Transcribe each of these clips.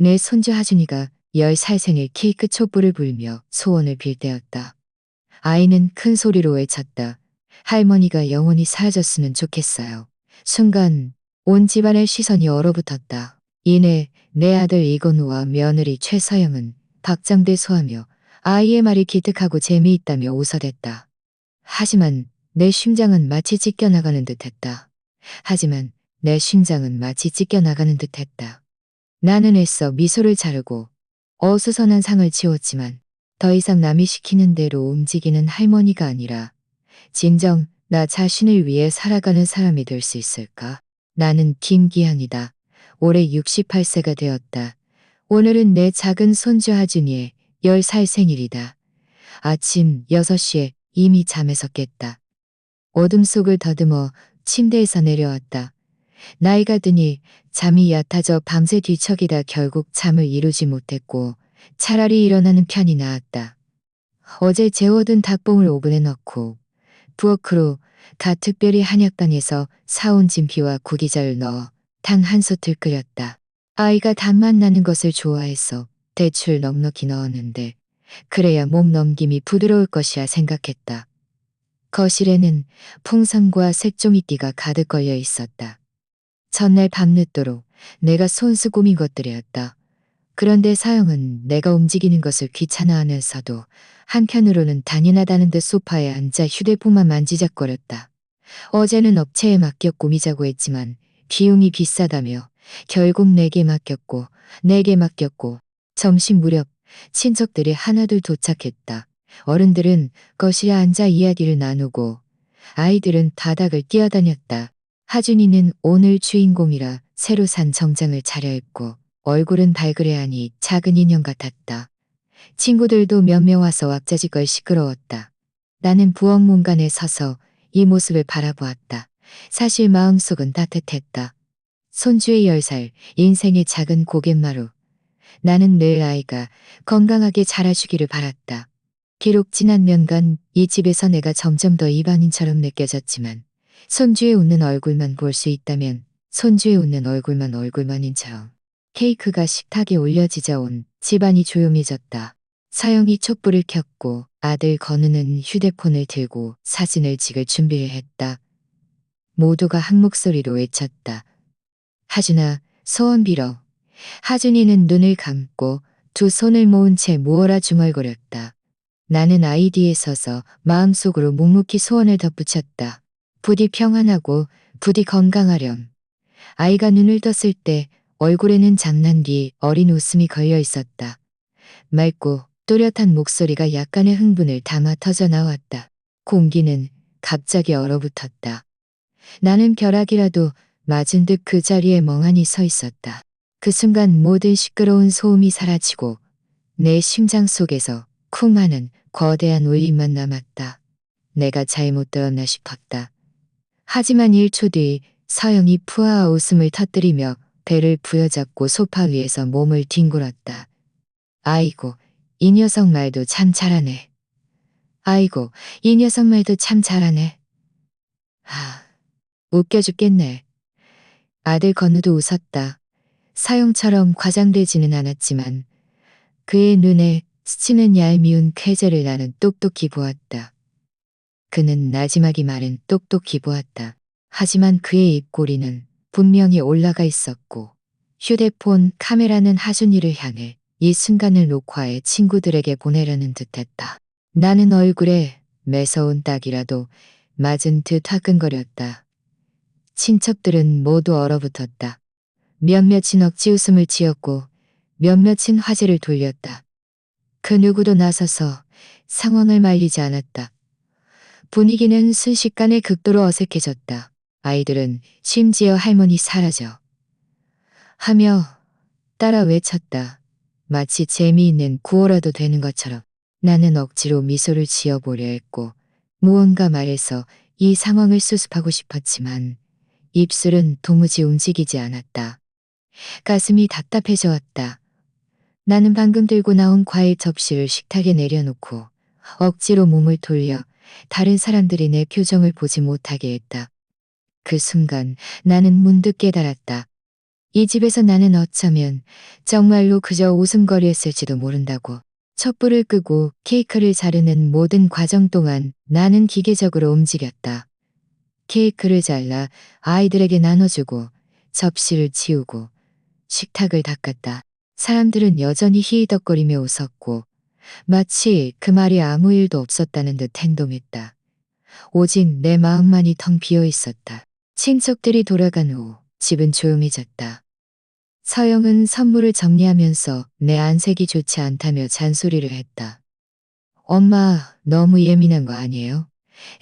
내 손주 하준이가 10살 생일 케이크 촛불을 불며 소원을 빌 때였다. 아이는 큰 소리로 외쳤다. 할머니가 영원히 사라졌으면 좋겠어요. 순간 온 집안의 시선이 얼어붙었다. 이내 내 아들 이건우와 며느리 최서영은 박장대 소하며 아이의 말이 기특하고 재미있다며 웃어댔다. 하지만 내 심장은 마치 찢겨나가는 듯했다. 하지만 내 심장은 마치 찢겨나가는 듯했다. 나는 애써 미소를 자르고 어수선한 상을 치웠지만 더 이상 남이 시키는 대로 움직이는 할머니가 아니라 진정 나 자신을 위해 살아가는 사람이 될 수 있을까? 나는 김기현이다. 올해 68세가 되었다. 오늘은 내 작은 손주 하준이의 10살 생일이다. 아침 6시에 이미 잠에서 깼다. 어둠 속을 더듬어 침대에서 내려왔다. 나이가 드니 잠이 얕아져 밤새 뒤척이다 결국 잠을 이루지 못했고 차라리 일어나는 편이 나았다. 어제 재워둔 닭봉을 오븐에 넣고 부엌으로 가 특별히 한약방에서 사온 진피와 구기자를 넣어 탕 한 솥을 끓였다. 아이가 단맛 나는 것을 좋아해서 대추를 넉넉히 넣었는데 그래야 목 넘김이 부드러울 것이야 생각했다. 거실에는 풍선과 색조미띠가 가득 걸려 있었다. 전날 밤늦도록 내가 손수 꾸민 것들이었다. 그런데 사형은 내가 움직이는 것을 귀찮아하면서도 한편으로는 단연하다는 듯 소파에 앉아 휴대폰만 만지작거렸다. 어제는 업체에 맡겨 꾸미자고 했지만 비용이 비싸다며 결국 내게 맡겼고 점심 무렵 친척들이 하나둘 도착했다. 어른들은 거실에 앉아 이야기를 나누고 아이들은 바닥을 뛰어다녔다. 하준이는 오늘 주인공이라 새로 산 정장을 차려입고 얼굴은 발그레하니 작은 인형 같았다. 친구들도 몇 명 와서 왁자지껄 시끄러웠다. 나는 부엌 문간에 서서 이 모습을 바라보았다. 사실 마음속은 따뜻했다. 손주의 10살, 인생의 작은 고갯마루. 나는 늘 아이가 건강하게 자라주기를 바랐다. 비록 지난 년간 이 집에서 내가 점점 더 이방인처럼 느껴졌지만 손주의 웃는 얼굴만 볼 수 있다면 손주의 웃는 얼굴만인처럼. 케이크가 식탁에 올려지자 온 집안이 조용해졌다. 서영이 촛불을 켰고 아들 건우는 휴대폰을 들고 사진을 찍을 준비를 했다. 모두가 한 목소리로 외쳤다. 하준아, 소원 빌어. 하준이는 눈을 감고 두 손을 모은 채 무어라 중얼거렸다. 나는 아이 뒤에 서서 마음속으로 묵묵히 소원을 덧붙였다. 부디 평안하고 부디 건강하렴. 아이가 눈을 떴을 때 얼굴에는 장난 뒤 어린 웃음이 걸려 있었다. 맑고 또렷한 목소리가 약간의 흥분을 담아 터져 나왔다. 공기는 갑자기 얼어붙었다. 나는 벼락이라도 맞은 듯 그 자리에 멍하니 서 있었다. 그 순간 모든 시끄러운 소음이 사라지고 내 심장 속에서 쿵 하는 거대한 울림만 남았다. 내가 잘못 들었나 싶었다. 하지만 1초 뒤 서영이 푸아하 웃음을 터뜨리며 배를 부여잡고 소파 위에서 몸을 뒹굴었다. 아이고, 이 녀석 말도 참 잘하네. 아이고, 이 녀석 말도 참 잘하네. 웃겨 죽겠네. 아들 건우도 웃었다. 사형처럼 과장되지는 않았지만 그의 눈에 스치는 얄미운 쾌재를 나는 똑똑히 보았다. 그는 나지막이 마른 똑똑히 보았다. 하지만 그의 입꼬리는 분명히 올라가 있었고 휴대폰 카메라는 하준이를 향해 이 순간을 녹화해 친구들에게 보내려는 듯했다. 나는 얼굴에 매서운 딱이라도 맞은 듯 화끈거렸다. 친척들은 모두 얼어붙었다. 몇몇은 억지 웃음을 지었고 몇몇은 화제를 돌렸다. 그 누구도 나서서 상황을 말리지 않았다. 분위기는 순식간에 극도로 어색해졌다. 아이들은 심지어 할머니 사라져 하며 따라 외쳤다. 마치 재미있는 구호라도 되는 것처럼. 나는 억지로 미소를 지어보려 했고 무언가 말해서 이 상황을 수습하고 싶었지만 입술은 도무지 움직이지 않았다. 가슴이 답답해져 왔다. 나는 방금 들고 나온 과일 접시를 식탁에 내려놓고 억지로 몸을 돌려 다른 사람들이 내 표정을 보지 못하게 했다. 그 순간 나는 문득 깨달았다. 이 집에서 나는 어쩌면 정말로 그저 웃음거리였을지도 모른다고. 촛불을 끄고 케이크를 자르는 모든 과정 동안 나는 기계적으로 움직였다. 케이크를 잘라 아이들에게 나눠주고 접시를 치우고 식탁을 닦았다. 사람들은 여전히 히히덕거리며 웃었고 마치 그 말이 아무 일도 없었다는 듯 행동했다. 오직 내 마음만이 텅 비어 있었다. 친척들이 돌아간 후 집은 조용해졌다. 서영은 선물을 정리하면서 내 안색이 좋지 않다며 잔소리를 했다. 엄마, 너무 예민한 거 아니에요?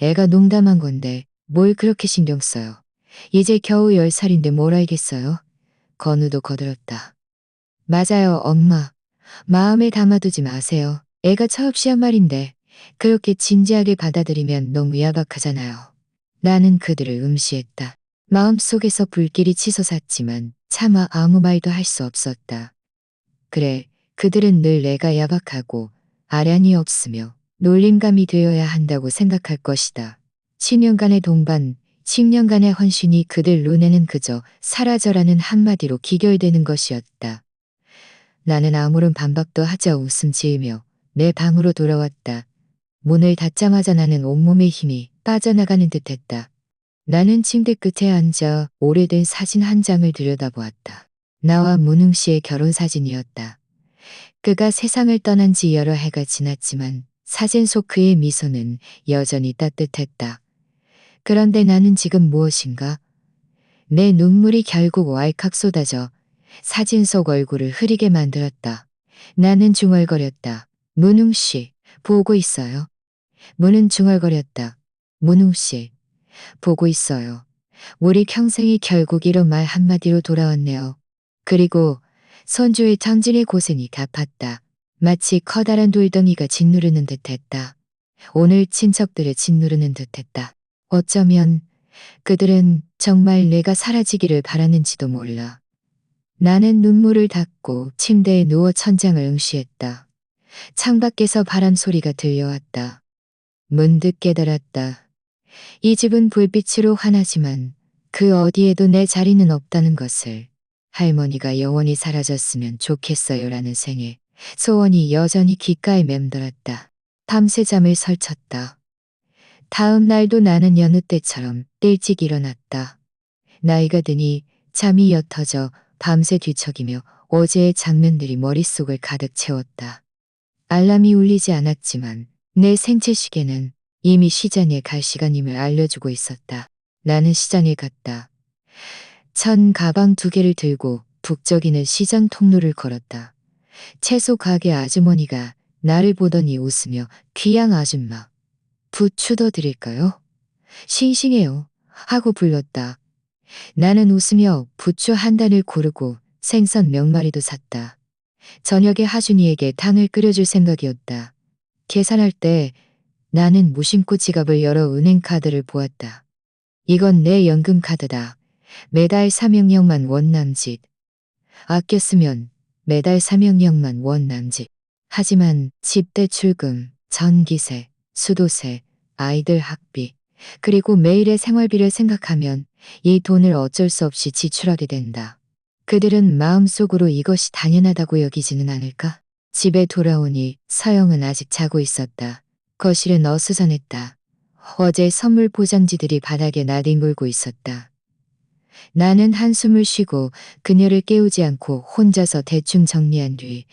애가 농담한 건데 뭘 그렇게 신경 써요? 이제 겨우 10살인데 뭘 알겠어요? 건우도 거들었다. 맞아요, 엄마. 마음에 담아두지 마세요. 애가 처업시한 말인데 그렇게 진지하게 받아들이면 너무 야박하잖아요. 나는 그들을 음시했다. 마음속에서 불길이 치솟았지만 차마 아무 말도 할 수 없었다. 그래, 그들은 늘 내가 야박하고 아량이 없으며 놀림감이 되어야 한다고 생각할 것이다. 10년간의 동반, 10년간의 헌신이 그들 눈에는 그저 사라져라는 한마디로 기결되는 것이었다. 나는 아무런 반박도 하자 웃음 지으며 내 방으로 돌아왔다. 문을 닫자마자 나는 온몸의 힘이 빠져나가는 듯했다. 나는 침대 끝에 앉아 오래된 사진 한 장을 들여다보았다. 나와 문흥 씨의 결혼 사진이었다. 그가 세상을 떠난 지 여러 해가 지났지만 사진 속 그의 미소는 여전히 따뜻했다. 그런데 나는 지금 무엇인가? 내 눈물이 결국 왈칵 쏟아져 사진 속 얼굴을 흐리게 만들었다. 나는 중얼거렸다. 문웅 씨, 보고 있어요. 문은 중얼거렸다. 문웅 씨, 보고 있어요. 우리 평생이 결국 이런 말 한마디로 돌아왔네요. 그리고 손주의 청진의 고생이 갚았다. 마치 커다란 돌덩이가 짓누르는 듯했다. 오늘 친척들을 짓누르는 듯했다. 어쩌면 그들은 정말 내가 사라지기를 바라는지도 몰라. 나는 눈물을 닦고 침대에 누워 천장을 응시했다. 창밖에서 바람 소리가 들려왔다. 문득 깨달았다. 이 집은 불빛으로 환하지만 그 어디에도 내 자리는 없다는 것을. 할머니가 영원히 사라졌으면 좋겠어요라는 생에 소원이 여전히 귓가에 맴돌았다. 밤새 잠을 설쳤다. 다음 날도 나는 여느 때처럼 일찍 일어났다. 나이가 드니 잠이 옅어져 밤새 뒤척이며 어제의 장면들이 머릿속을 가득 채웠다. 알람이 울리지 않았지만 내 생체 시계는 이미 시장에 갈 시간임을 알려주고 있었다. 나는 시장에 갔다. 천 가방 2개를 들고 북적이는 시장 통로를 걸었다. 채소 가게 아주머니가 나를 보더니 웃으며 귀양 아줌마, 부추 더 드릴까요? 싱싱해요. 하고 불렀다. 나는 웃으며 부추 한 단을 고르고 생선 몇 마리도 샀다. 저녁에 하준이에게 탕을 끓여줄 생각이었다. 계산할 때 나는 무심코 지갑을 열어 은행카드를 보았다. 이건 내 연금카드다. 매달 300령만 원 남짓. 아껴 쓰면 매달 300령만 원 남짓. 하지만 집 대출금, 전기세, 수도세, 아이들 학비, 그리고 매일의 생활비를 생각하면 이 돈을 어쩔 수 없이 지출하게 된다. 그들은 마음속으로 이것이 당연하다고 여기지는 않을까? 집에 돌아오니 서영은 아직 자고 있었다. 거실은 어수선했다. 어제 선물 포장지들이 바닥에 나뒹굴고 있었다. 나는 한숨을 쉬고 그녀를 깨우지 않고 혼자서 대충 정리한 뒤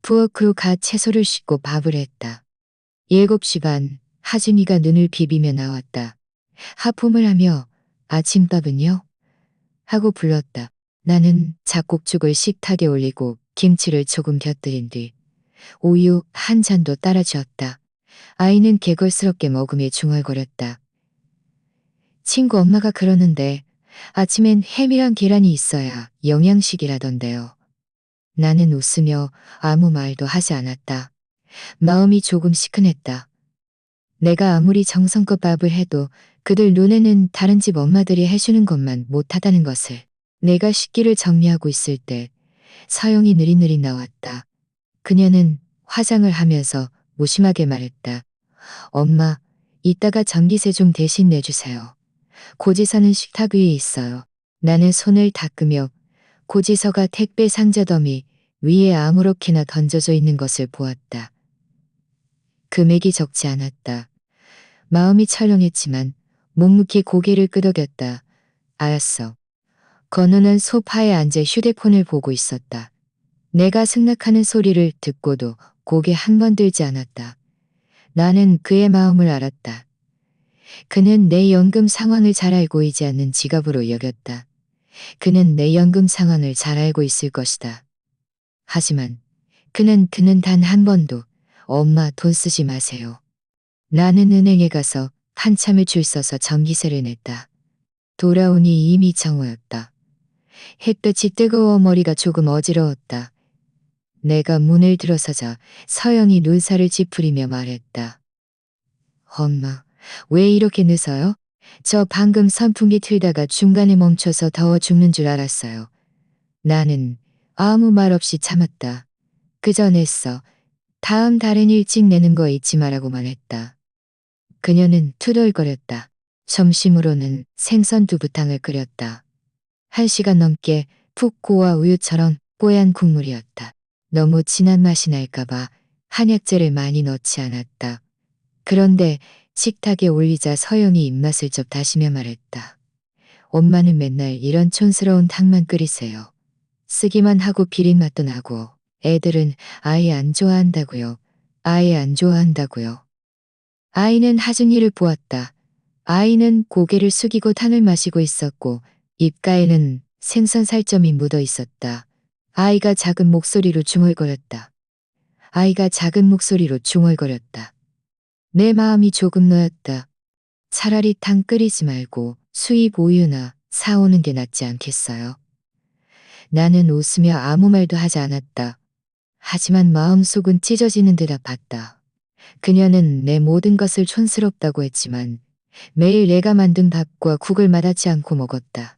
부엌으로 가 채소를 씻고 밥을 했다. 7시 반, 하준이가 눈을 비비며 나왔다. 하품을 하며 아침밥은요? 하고 불렀다. 나는 잡곡죽을 식탁에 올리고 김치를 조금 곁들인 뒤 우유 한 잔도 따라 주었다. 아이는 개걸스럽게 먹으며 중얼거렸다. 친구 엄마가 그러는데 아침엔 햄이랑 계란이 있어야 영양식이라던데요. 나는 웃으며 아무 말도 하지 않았다. 마음이 조금 시큰했다. 내가 아무리 정성껏 밥을 해도 그들 눈에는 다른 집 엄마들이 해주는 것만 못하다는 것을. 내가 식기를 정리하고 있을 때 서영이 느릿느릿 나왔다. 그녀는 화장을 하면서 무심하게 말했다. 엄마, 이따가 전기세 좀 대신 내주세요. 고지서는 식탁 위에 있어요. 나는 손을 닦으며 고지서가 택배 상자 더미 위에 아무렇게나 던져져 있는 것을 보았다. 금액이 적지 않았다. 마음이 철렁했지만 묵묵히 고개를 끄덕였다. 알았어. 건우는 소파에 앉아 휴대폰을 보고 있었다. 내가 승낙하는 소리를 듣고도 고개 한 번 들지 않았다. 나는 그의 마음을 알았다. 그는 내 연금 상황을 잘 알고 있지 않는 지갑으로 여겼다. 그는 내 연금 상황을 잘 알고 있을 것이다. 하지만 그는 단 한 번도 엄마 돈 쓰지 마세요. 나는 은행에 가서 한참을 줄 서서 전기세를 냈다. 돌아오니 이미 정오였다. 햇볕이 뜨거워 머리가 조금 어지러웠다. 내가 문을 들어서자 서영이 눈살을 찌푸리며 말했다. 엄마, 왜 이렇게 늦어요? 저 방금 선풍기 틀다가 중간에 멈춰서 더워 죽는 줄 알았어요. 나는 아무 말 없이 참았다. 그저 냈어. 다음 달엔 일찍 내는 거 잊지 말라고만 했다. 그녀는 투덜거렸다. 점심으로는 생선 두부탕을 끓였다. 1시간 넘게 푹고와 우유처럼 뽀얀 국물이었다. 너무 진한 맛이 날까봐 한약재를 많이 넣지 않았다. 그런데 식탁에 올리자 서영이 입맛을 좀 다시며 말했다. 엄마는 맨날 이런 촌스러운 탕만 끓이세요. 쓰기만 하고 비린 맛도 나고 애들은 아예 안 좋아한다고요. 아예 안 좋아한다고요. 아이는 하준이를 보았다. 아이는 고개를 숙이고 탕을 마시고 있었고 입가에는 생선 살점이 묻어 있었다. 아이가 작은 목소리로 중얼거렸다. 아이가 작은 목소리로 중얼거렸다. 내 마음이 조금 놓였다. 차라리 탕 끓이지 말고 수입 우유나 사오는 게 낫지 않겠어요? 나는 웃으며 아무 말도 하지 않았다. 하지만 마음속은 찢어지는 듯 아팠다. 그녀는 내 모든 것을 촌스럽다고 했지만 매일 내가 만든 밥과 국을 맛하지 않고 먹었다.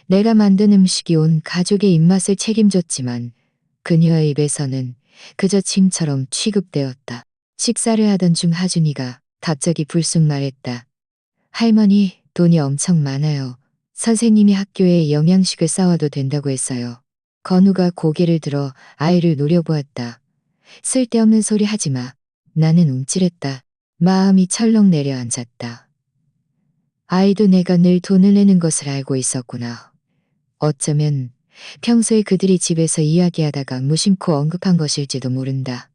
내가 만든 음식이 온 가족의 입맛을 책임졌지만 그녀의 입에서는 그저 침처럼 취급되었다. 식사를 하던 중 하준이가 갑자기 불쑥 말했다. 할머니, 돈이 엄청 많아요. 선생님이 학교에 영양식을 싸와도 된다고 했어요. 건우가 고개를 들어 아이를 노려보았다. 쓸데없는 소리 하지 마. 나는 움찔했다. 마음이 철렁 내려앉았다. 아이도 내가 늘 돈을 내는 것을 알고 있었구나. 어쩌면 평소에 그들이 집에서 이야기하다가 무심코 언급한 것일지도 모른다.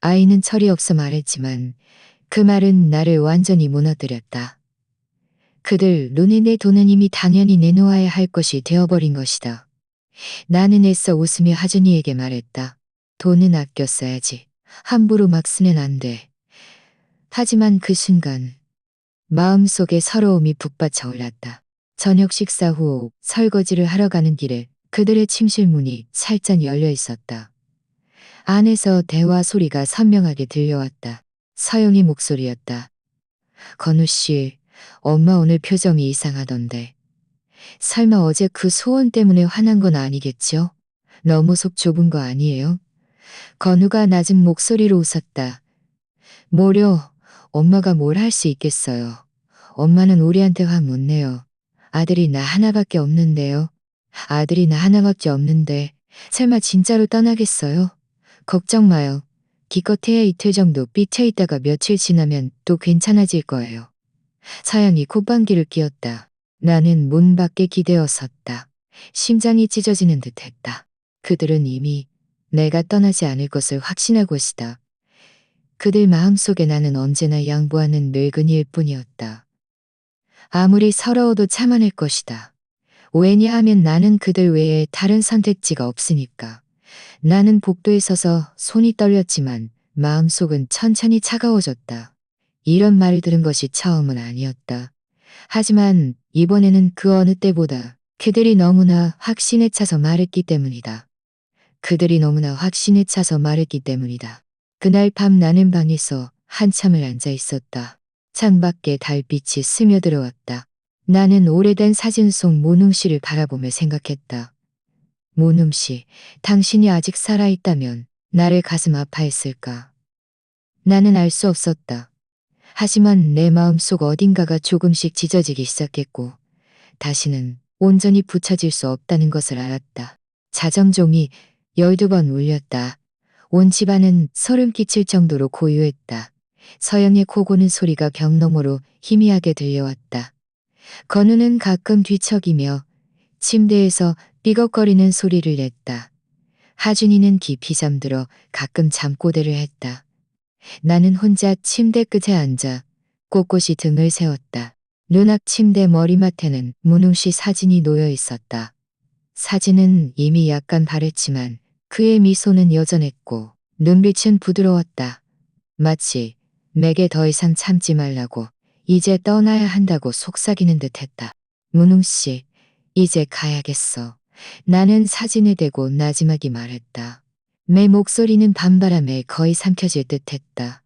아이는 철이 없어 말했지만 그 말은 나를 완전히 무너뜨렸다. 그들 눈에 내 돈은 이미 당연히 내놓아야 할 것이 되어버린 것이다. 나는 애써 웃으며 하준이에게 말했다. 돈은 아껴 써야지. 함부로 막 쓰면 안 돼. 하지만 그 순간 마음속에 서러움이 북받쳐 올랐다. 저녁 식사 후 설거지를 하러 가는 길에 그들의 침실 문이 살짝 열려 있었다. 안에서 대화 소리가 선명하게 들려왔다. 서영이 목소리였다. 건우 씨, 엄마 오늘 표정이 이상하던데. 설마 어제 그 소원 때문에 화난 건 아니겠죠? 너무 속 좁은 거 아니에요? 건우가 낮은 목소리로 웃었다. 뭐려, 엄마가 뭘 할 수 있겠어요. 엄마는 우리한테 화 못 내요. 아들이 나 하나밖에 없는데요. 아들이 나 하나밖에 없는데 설마 진짜로 떠나겠어요? 걱정 마요. 기껏해야 이틀 정도 삐쳐 있다가 며칠 지나면 또 괜찮아질 거예요. 서영이 콧방귀를 뀌었다. 나는 문 밖에 기대어 섰다. 심장이 찢어지는 듯 했다. 그들은 이미 내가 떠나지 않을 것을 확신할 것이다. 그들 마음속에 나는 언제나 양보하는 늙은이일 뿐이었다. 아무리 서러워도 참아낼 것이다. 왜냐하면 나는 그들 외에 다른 선택지가 없으니까. 나는 복도에 서서 손이 떨렸지만 마음속은 천천히 차가워졌다. 이런 말을 들은 것이 처음은 아니었다. 하지만 이번에는 그 어느 때보다 그들이 너무나 확신에 차서 말했기 때문이다. 그들이 너무나 확신에 차서 말했기 때문이다. 그날 밤 나는 방에서 한참을 앉아 있었다. 창밖에 달빛이 스며들어왔다. 나는 오래된 사진 속 모능 씨를 바라보며 생각했다. 모능 씨, 당신이 아직 살아있다면 나를 가슴 아파했을까? 나는 알 수 없었다. 하지만 내 마음속 어딘가가 조금씩 찢어지기 시작했고 다시는 온전히 붙여질 수 없다는 것을 알았다. 자정종이 12번 울렸다. 온 집안은 소름 끼칠 정도로 고요했다. 서영의 코 고는 소리가 벽 너머로 희미하게 들려왔다. 건우는 가끔 뒤척이며 침대에서 삐걱거리는 소리를 냈다. 하준이는 깊이 잠들어 가끔 잠꼬대를 했다. 나는 혼자 침대 끝에 앉아 꼿꼿이 등을 세웠다. 눈앞 침대 머리맡에는 문웅씨 사진이 놓여 있었다. 사진은 이미 약간 바랬지만 그의 미소는 여전했고 눈빛은 부드러웠다. 마치 내게 더 이상 참지 말라고 이제 떠나야 한다고 속삭이는 듯했다. 문웅씨, 이제 가야겠어. 나는 사진을 대고 나지막이 말했다. 내 목소리는 밤바람에 거의 삼켜질 듯했다.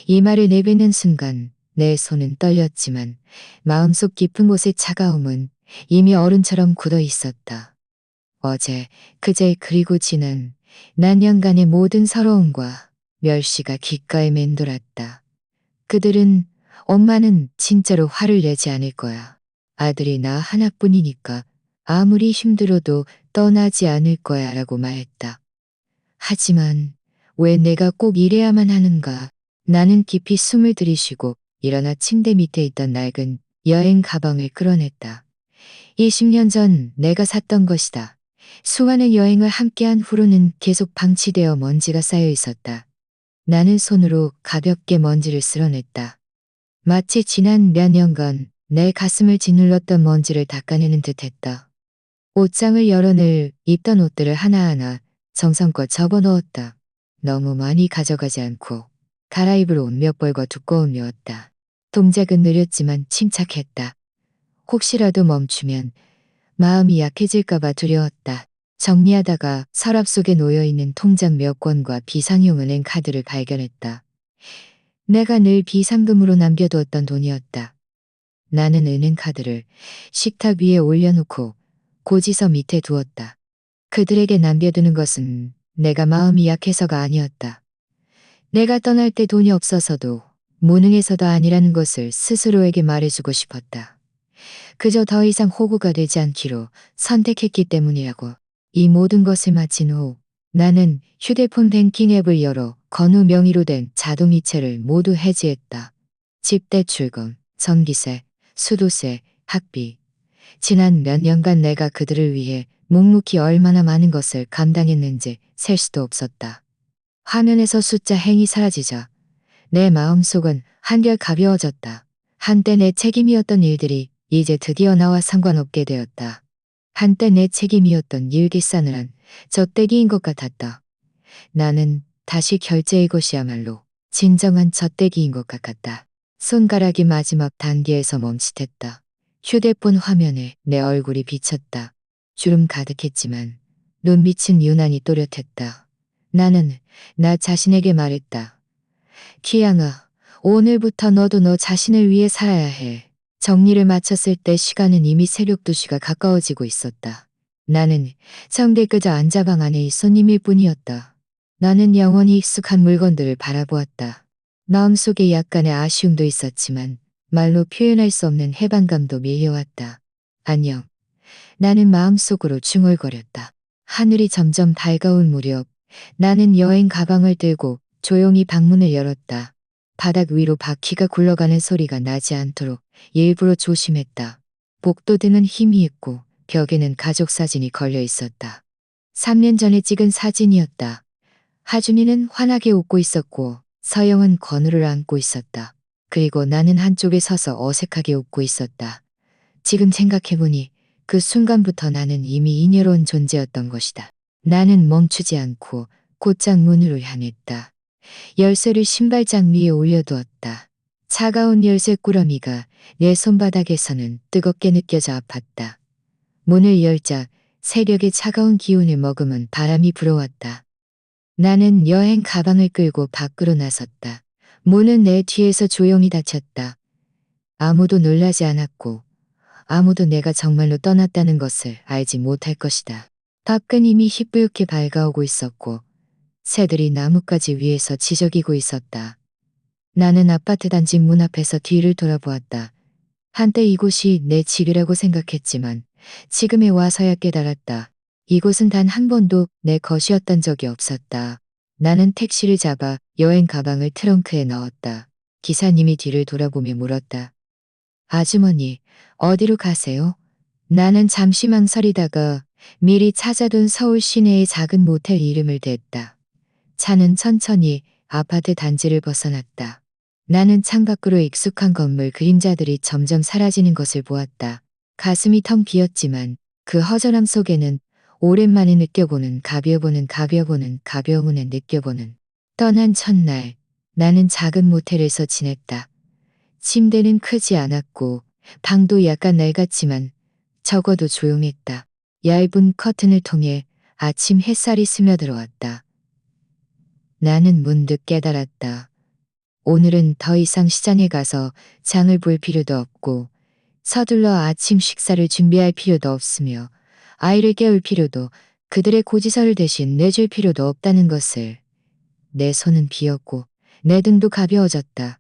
이 말을 내뱉는 순간 내 손은 떨렸지만 마음속 깊은 곳의 차가움은 이미 얼음처럼 굳어 있었다. 어제, 그제 그리고 지난 난년간의 모든 서러움과 멸시가 귓가에 맴돌았다. 그들은 엄마는 진짜로 화를 내지 않을 거야. 아들이 나 하나뿐이니까 아무리 힘들어도 떠나지 않을 거야 라고 말했다. 하지만 왜 내가 꼭 이래야만 하는가? 나는 깊이 숨을 들이쉬고 일어나 침대 밑에 있던 낡은 여행 가방을 끌어냈다. 20년 전 내가 샀던 것이다. 수많은 여행을 함께한 후로는 계속 방치되어 먼지가 쌓여 있었다. 나는 손으로 가볍게 먼지를 쓸어냈다. 마치 지난 몇 년간 내 가슴을 짓눌렀던 먼지를 닦아내는 듯했다. 옷장을 열어 늘 입던 옷들을 하나하나 정성껏 접어넣었다. 너무 많이 가져가지 않고 갈아입을 옷 몇 벌과 두꺼운 묘였다. 동작은 느렸지만 침착했다. 혹시라도 멈추면 마음이 약해질까봐 두려웠다. 정리하다가 서랍 속에 놓여있는 통장 몇 권과 비상용 은행 카드를 발견했다. 내가 늘 비상금으로 남겨두었던 돈이었다. 나는 은행 카드를 식탁 위에 올려놓고 고지서 밑에 두었다. 그들에게 남겨두는 것은 내가 마음이 약해서가 아니었다. 내가 떠날 때 돈이 없어서도 무능해서도 아니라는 것을 스스로에게 말해주고 싶었다. 그저 더 이상 호구가 되지 않기로 선택했기 때문이라고. 이 모든 것을 마친 후 나는 휴대폰 뱅킹 앱을 열어 건우 명의로 된 자동이체를 모두 해지했다. 집대출금, 전기세, 수도세, 학비. 지난 몇 년간 내가 그들을 위해 묵묵히 얼마나 많은 것을 감당했는지 셀 수도 없었다. 화면에서 숫자 행이 사라지자 내 마음속은 한결 가벼워졌다. 한때 내 책임이었던 일들이 이제 드디어 나와 상관없게 되었다. 한때 내 책임이었던 일기싸늘한 젖대기인 것 같았다. 나는 다시 결제의 것이야말로 진정한 젖대기인 것 같았다. 손가락이 마지막 단계에서 멈칫했다. 휴대폰 화면에 내 얼굴이 비쳤다. 주름 가득했지만 눈빛은 유난히 또렷했다. 나는 나 자신에게 말했다. 기양아, 오늘부터 너도 너 자신을 위해 살아야 해. 정리를 마쳤을 때 시간은 이미 새벽 2시가 가까워지고 있었다. 나는 성대 그저 앉아방 안의 손님일 뿐이었다. 나는 영원히 익숙한 물건들을 바라보았다. 마음속에 약간의 아쉬움도 있었지만 말로 표현할 수 없는 해방감도 밀려왔다. 안녕. 나는 마음속으로 중얼거렸다. 하늘이 점점 밝아올 무렵 나는 여행 가방을 들고 조용히 방문을 열었다. 바닥 위로 바퀴가 굴러가는 소리가 나지 않도록 일부러 조심했다. 복도등은 힘이 있고 벽에는 가족 사진이 걸려 있었다. 3년 전에 찍은 사진이었다. 하준이는 환하게 웃고 있었고 서영은 건우를 안고 있었다. 그리고 나는 한쪽에 서서 어색하게 웃고 있었다. 지금 생각해보니 그 순간부터 나는 이미 인여로운 존재였던 것이다. 나는 멈추지 않고 곧장 문으로 향했다. 열쇠를 신발장 위에 올려두었다. 차가운 열쇠 꾸러미가 내 손바닥에서는 뜨겁게 느껴져 아팠다. 문을 열자 새벽의 차가운 기운을 머금은 바람이 불어왔다. 나는 여행 가방을 끌고 밖으로 나섰다. 문은 내 뒤에서 조용히 닫혔다. 아무도 놀라지 않았고 아무도 내가 정말로 떠났다는 것을 알지 못할 것이다. 밖은 이미 희뿌옇게 밝아오고 있었고 새들이 나뭇가지 위에서 지저귀고 있었다. 나는 아파트 단지 문 앞에서 뒤를 돌아보았다. 한때 이곳이 내 집이라고 생각했지만 지금에 와서야 깨달았다. 이곳은 단 한 번도 내 것이었던 적이 없었다. 나는 택시를 잡아 여행 가방을 트렁크에 넣었다. 기사님이 뒤를 돌아보며 물었다. 아주머니, 어디로 가세요? 나는 잠시 망설이다가 미리 찾아둔 서울 시내의 작은 모텔 이름을 댔다. 차는 천천히 아파트 단지를 벗어났다. 나는 창밖으로 익숙한 건물 그림자들이 점점 사라지는 것을 보았다. 가슴이 텅 비었지만 그 허전함 속에는 오랜만에 느껴보는 가벼움을 느껴보는 떠난 첫날 나는 작은 모텔에서 지냈다. 침대는 크지 않았고 방도 약간 낡았지만 적어도 조용했다. 얇은 커튼을 통해 아침 햇살이 스며들어왔다. 나는 문득 깨달았다. 오늘은 더 이상 시장에 가서 장을 볼 필요도 없고 서둘러 아침 식사를 준비할 필요도 없으며 아이를 깨울 필요도 그들의 고지서를 대신 내줄 필요도 없다는 것을. 내 손은 비었고 내 등도 가벼워졌다.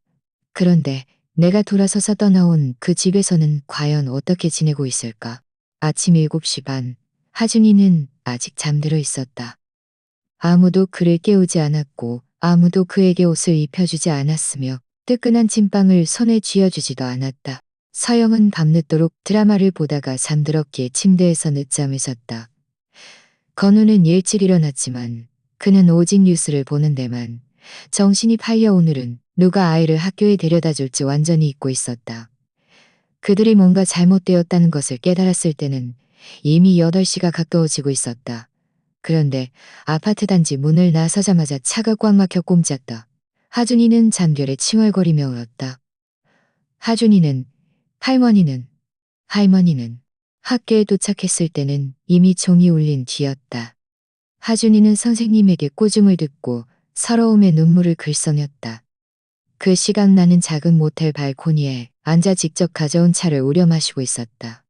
그런데 내가 돌아서서 떠나온 그 집에서는 과연 어떻게 지내고 있을까? 아침 7시 반, 하준이는 아직 잠들어 있었다. 아무도 그를 깨우지 않았고 아무도 그에게 옷을 입혀주지 않았으며 뜨끈한 찐빵을 손에 쥐어주지도 않았다. 서영은 밤늦도록 드라마를 보다가 잠들었기에 침대에서 늦잠을 잤다. 건우는 일찍 일어났지만 그는 오직 뉴스를 보는 데만 정신이 팔려 오늘은 누가 아이를 학교에 데려다 줄지 완전히 잊고 있었다. 그들이 뭔가 잘못되었다는 것을 깨달았을 때는 이미 8시가 가까워지고 있었다. 그런데 아파트 단지 문을 나서자마자 차가 꽉 막혀 꼼짝다. 하준이는 잠결에 칭얼거리며 울었다. 하준이는, 할머니는 학교에 도착했을 때는 이미 종이 울린 뒤였다. 하준이는 선생님에게 꼬중을 듣고 서러움에 눈물을 글썽였다. 그 시각 나는 작은 모텔 발코니에 앉아 직접 가져온 차를 우려 마시고 있었다.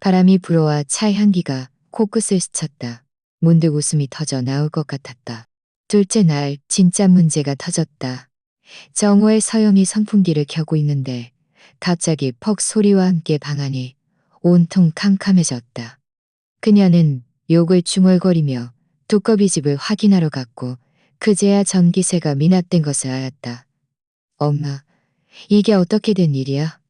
바람이 불어와 차 향기가 코끝을 스쳤다. 문득 웃음이 터져 나올 것 같았다. 둘째 날 진짜 문제가 터졌다. 정오에 서영이 선풍기를 켜고 있는데 갑자기 퍽 소리와 함께 방 안이 온통 캄캄해졌다. 그녀는 욕을 중얼거리며 두꺼비 집을 확인하러 갔고 그제야 전기세가 미납된 것을 알았다. 엄마, 이게 어떻게 된 일이야?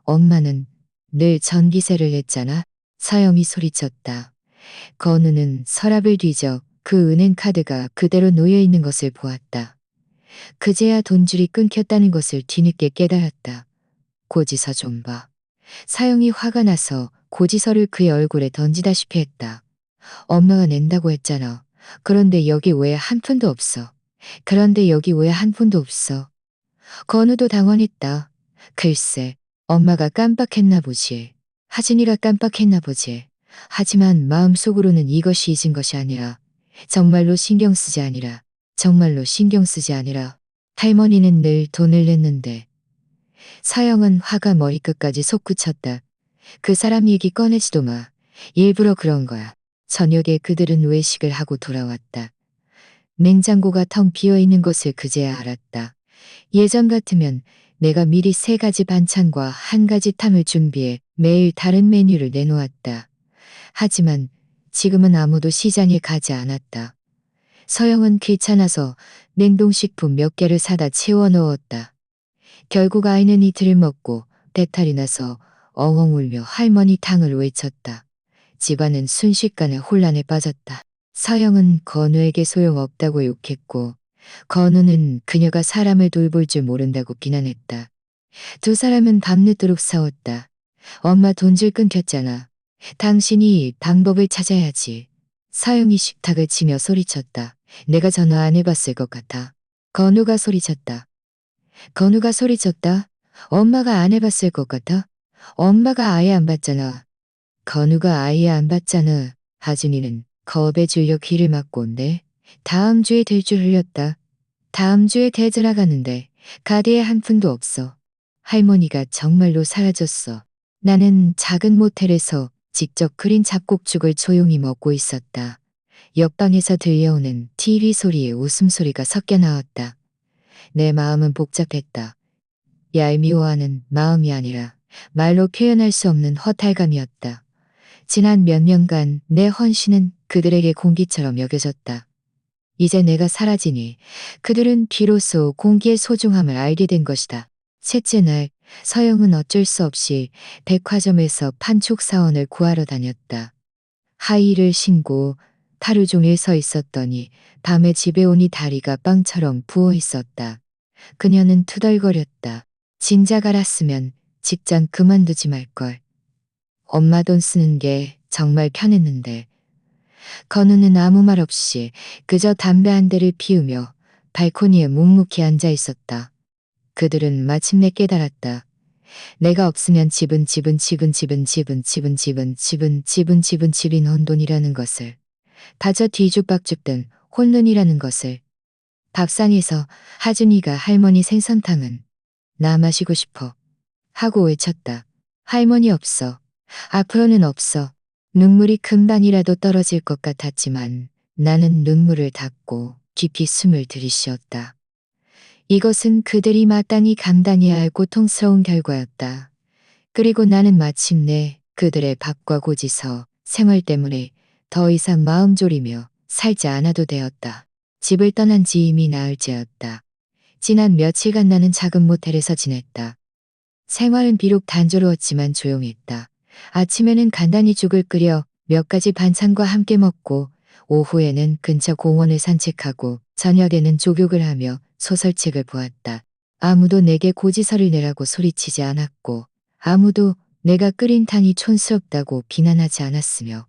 엄마는 늘 전기세를 냈잖아. 서영이 소리쳤다. 건우는 서랍을 뒤져 그 은행 카드가 그대로 놓여 있는 것을 보았다. 그제야 돈줄이 끊겼다는 것을 뒤늦게 깨달았다. 고지서 좀 봐. 사영이 화가 나서 고지서를 그의 얼굴에 던지다시피 했다. 엄마가 낸다고 했잖아. 그런데 여기 왜 한 푼도 없어. 건우도 당황했다. 글쎄, 엄마가 깜빡했나 보지. 하진이가 깜빡했나 보지. 하지만 마음속으로는 이것이 잊은 것이 아니라 정말로 신경 쓰지 아니라 할머니는 늘 돈을 냈는데. 서영은 화가 머리끝까지 솟구쳤다. 그 사람 얘기 꺼내지도 마. 일부러 그런 거야. 저녁에 그들은 외식을 하고 돌아왔다. 냉장고가 텅 비어있는 것을 그제야 알았다. 예전 같으면 내가 미리 3가지 반찬과 1가지 탕을 준비해 매일 다른 메뉴를 내놓았다. 하지만 지금은 아무도 시장에 가지 않았다. 서영은 귀찮아서 냉동식품 몇 개를 사다 채워 넣었다. 결국 아이는 이틀을 먹고 배탈이 나서 엉엉 울며 할머니 탕을 외쳤다. 집안은 순식간에 혼란에 빠졌다. 서영은 건우에게 소용없다고 욕했고 건우는 그녀가 사람을 돌볼 줄 모른다고 비난했다. 두 사람은 밤늦도록 싸웠다. 엄마 돈줄 끊겼잖아. 당신이 방법을 찾아야지. 서영이 식탁을 치며 소리쳤다. 내가 전화 안 해봤을 것 같아. 건우가 소리쳤다. 엄마가 안 해봤을 것 같아? 엄마가 아예 안 봤잖아. 건우가 아예 안 봤잖아. 하준이는 겁에 질려 귀를 막고 온대. 다음 주에 될 줄 흘렸다. 다음 주에 대전화 가는데 가게에 한 푼도 없어. 할머니가 정말로 사라졌어. 나는 작은 모텔에서 직접 끓인 잡곡죽을 조용히 먹고 있었다. 옆방에서 들려오는 TV 소리에 웃음소리가 섞여 나왔다. 내 마음은 복잡했다. 얄미워하는 마음이 아니라 말로 표현할 수 없는 허탈감이었다. 지난 몇 년간 내 헌신은 그들에게 공기처럼 여겨졌다. 이제 내가 사라지니 그들은 비로소 공기의 소중함을 알게 된 것이다. 셋째 날, 서영은 어쩔 수 없이 백화점에서 판촉 사원을 구하러 다녔다. 하의를 신고 하루 종일 서 있었더니 밤에 집에 오니 다리가 빵처럼 부어 있었다. 그녀는 투덜거렸다. 진작 알았으면 직장 그만두지 말걸. 엄마 돈 쓰는 게 정말 편했는데. 건우는 아무 말 없이 그저 담배 한 대를 피우며 발코니에 묵묵히 앉아 있었다. 그들은 마침내 깨달았다. 내가 없으면 집은 집인 혼돈이라는 것을. 다저 뒤죽박죽된 혼돈이라는 것을. 밥상에서 하준이가 할머니 생선탕은 나 마시고 싶어 하고 외쳤다. 할머니 없어. 앞으로는 없어. 눈물이 금방이라도 떨어질 것 같았지만 나는 눈물을 닦고 깊이 숨을 들이쉬었다. 이것은 그들이 마땅히 감당해야 할 고통스러운 결과였다. 그리고 나는 마침내 그들의 밥과 고지서, 생활 때문에 더 이상 마음 졸이며 살지 않아도 되었다. 집을 떠난 지 이미 나흘째였다. 지난 며칠간 나는 작은 모텔에서 지냈다. 생활은 비록 단조로웠지만 조용했다. 아침에는 간단히 죽을 끓여 몇 가지 반찬과 함께 먹고 오후에는 근처 공원을 산책하고 저녁에는 족욕을 하며 소설책을 보았다. 아무도 내게 고지서를 내라고 소리치지 않았고 아무도 내가 끓인 탕이 촌스럽다고 비난하지 않았으며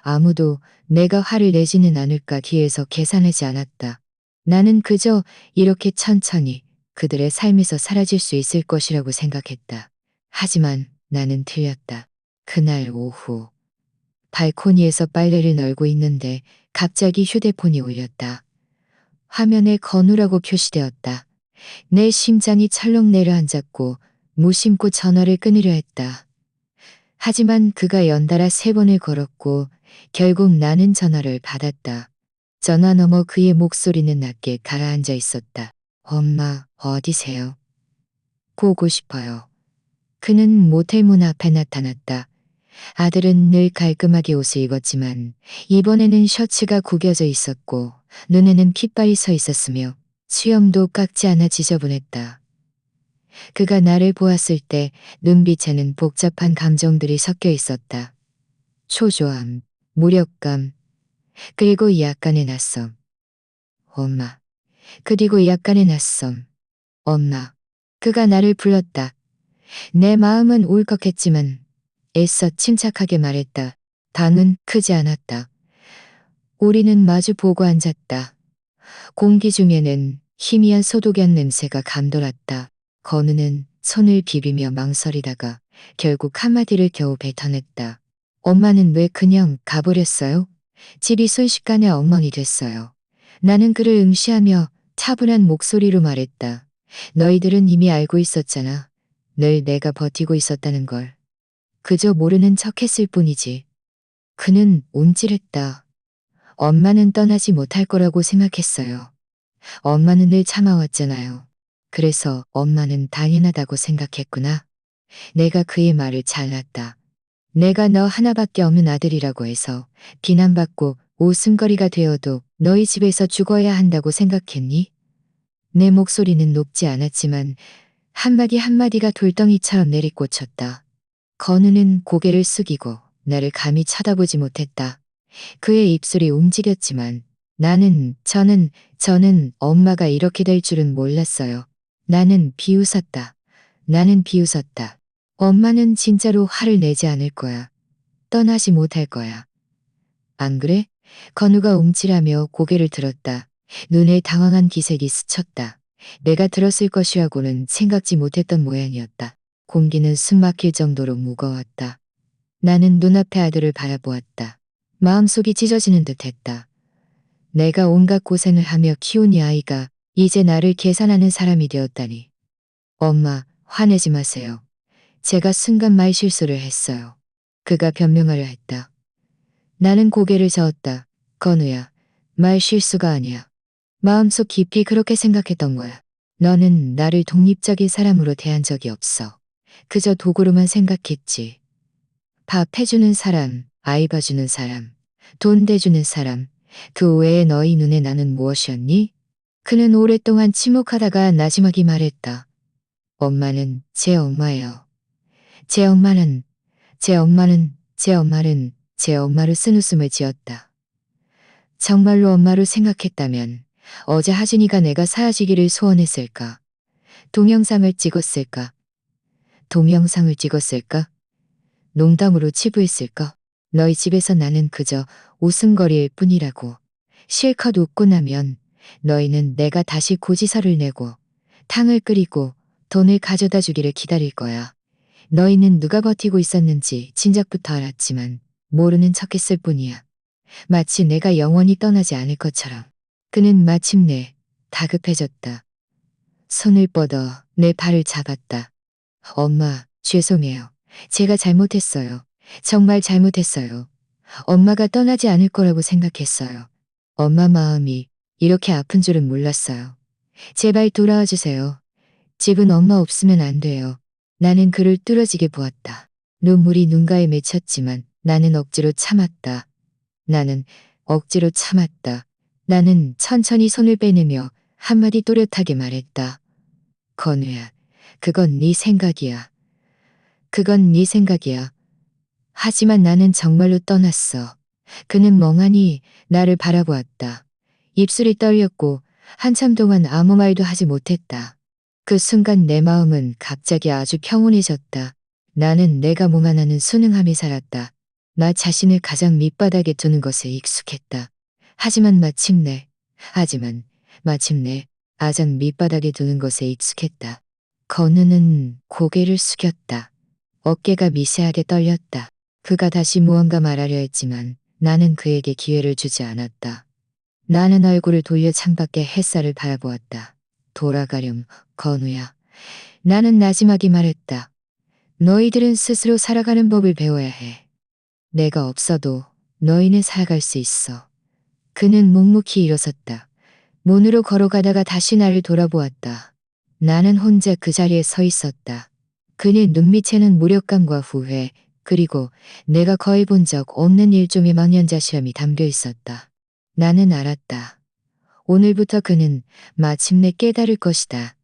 아무도 내가 화를 내지는 않을까 뒤에서 계산하지 않았다. 나는 그저 이렇게 천천히 그들의 삶에서 사라질 수 있을 것이라고 생각했다. 하지만 나는 틀렸다. 그날 오후 발코니에서 빨래를 널고 있는데 갑자기 휴대폰이 울렸다. 화면에 건우라고 표시되었다. 내 심장이 철렁 내려앉았고 무심코 전화를 끊으려 했다. 하지만 그가 연달아 3번을 걸었고 결국 나는 전화를 받았다. 전화 너머 그의 목소리는 낮게 가라앉아 있었다. 엄마, 어디세요? 보고 싶어요. 그는 모텔 문 앞에 나타났다. 아들은 늘 깔끔하게 옷을 입었지만 이번에는 셔츠가 구겨져 있었고 눈에는 핏발이 서 있었으며 수염도 깎지 않아 지저분했다. 그가 나를 보았을 때 눈빛에는 복잡한 감정들이 섞여 있었다. 초조함, 무력감, 그리고 약간의 낯섦. 엄마. 그리고 약간의 낯섦. 엄마. 그가 나를 불렀다. 내 마음은 울컥했지만 애써 침착하게 말했다. 방은 크지 않았다. 우리는 마주 보고 앉았다. 공기 중에는 희미한 소독약 냄새가 감돌았다. 건우는 손을 비비며 망설이다가 결국 한마디를 겨우 뱉어냈다. 엄마는 왜 그냥 가버렸어요? 집이 순식간에 엉망이 됐어요. 나는 그를 응시하며 차분한 목소리로 말했다. 너희들은 이미 알고 있었잖아. 늘 내가 버티고 있었다는 걸. 그저 모르는 척했을 뿐이지. 그는 움찔했다. 엄마는 떠나지 못할 거라고 생각했어요. 엄마는 늘 참아왔잖아요. 그래서 엄마는 당연하다고 생각했구나. 내가 그의 말을 잘랐다. 내가 너 하나밖에 없는 아들이라고 해서 비난받고 웃음거리가 되어도 너희 집에서 죽어야 한다고 생각했니? 내 목소리는 높지 않았지만 한마디 한마디가 돌덩이처럼 내리꽂혔다. 건우는 고개를 숙이고 나를 감히 쳐다보지 못했다. 그의 입술이 움직였지만 저는 엄마가 이렇게 될 줄은 몰랐어요. 나는 비웃었다. 나는 비웃었다. 엄마는 진짜로 화를 내지 않을 거야. 떠나지 못할 거야. 안 그래? 건우가 움찔하며 고개를 들었다. 눈에 당황한 기색이 스쳤다. 내가 들었을 것이라고는 생각지 못했던 모양이었다. 공기는 숨막힐 정도로 무거웠다. 나는 눈앞의 아들을 바라보았다. 마음속이 찢어지는 듯했다. 내가 온갖 고생을 하며 키운 이 아이가 이제 나를 계산하는 사람이 되었다니. 엄마, 화내지 마세요. 제가 순간 말 실수를 했어요. 그가 변명하려 했다. 나는 고개를 저었다. 건우야, 말 실수가 아니야. 마음속 깊이 그렇게 생각했던 거야. 너는 나를 독립적인 사람으로 대한 적이 없어. 그저 도구로만 생각했지. 밥 해주는 사람, 아이 봐주는 사람, 돈 대주는 사람, 그 외에 너희 눈에 나는 무엇이었니? 그는 오랫동안 침묵하다가 나지막이 말했다. 엄마는 제 엄마예요. 제 엄마는, 제 엄마를 쓴 웃음을 지었다. 정말로 엄마로 생각했다면 어제 하진이가 내가 사라지기를 소원했을까? 동영상을 찍었을까? 동영상을 찍었을까? 농담으로 치부했을까? 너희 집에서 나는 그저 웃음거리일 뿐이라고. 실컷 웃고 나면 너희는 내가 다시 고지서를 내고 탕을 끓이고 돈을 가져다 주기를 기다릴 거야. 너희는 누가 버티고 있었는지 진작부터 알았지만 모르는 척했을 뿐이야. 마치 내가 영원히 떠나지 않을 것처럼. 그는 마침내 다급해졌다. 손을 뻗어 내 발을 잡았다. 엄마, 죄송해요. 제가 잘못했어요. 정말 잘못했어요. 엄마가 떠나지 않을 거라고 생각했어요. 엄마 마음이 이렇게 아픈 줄은 몰랐어요. 제발 돌아와 주세요. 집은 엄마 없으면 안 돼요. 나는 그를 뚫어지게 보았다. 눈물이 눈가에 맺혔지만 나는 억지로 참았다. 나는 억지로 참았다. 나는 천천히 손을 빼내며 한마디 또렷하게 말했다. 건우야, 그건 네 생각이야. 그건 네 생각이야. 하지만 나는 정말로 떠났어. 그는 멍하니 나를 바라보았다. 입술이 떨렸고 한참 동안 아무 말도 하지 못했다. 그 순간 내 마음은 갑자기 아주 평온해졌다. 나는 내가 몸 하나는 순응함에 살았다. 나 자신을 가장 밑바닥에 두는 것에 익숙했다. 하지만 마침내 가장 밑바닥에 두는 것에 익숙했다. 건우는 고개를 숙였다. 어깨가 미세하게 떨렸다. 그가 다시 무언가 말하려 했지만 나는 그에게 기회를 주지 않았다. 나는 얼굴을 돌려 창밖의 햇살을 바라보았다. 돌아가렴, 건우야. 나는 나지막이 말했다. 너희들은 스스로 살아가는 법을 배워야 해. 내가 없어도 너희는 살아갈 수 있어. 그는 묵묵히 일어섰다. 문으로 걸어가다가 다시 나를 돌아보았다. 나는 혼자 그 자리에 서 있었다. 그의 눈밑에는 무력감과 후회, 그리고 내가 거의 본 적 없는 일종의 망연자실함이 담겨 있었다. 나는 알았다. 오늘부터 그는 마침내 깨달을 것이다.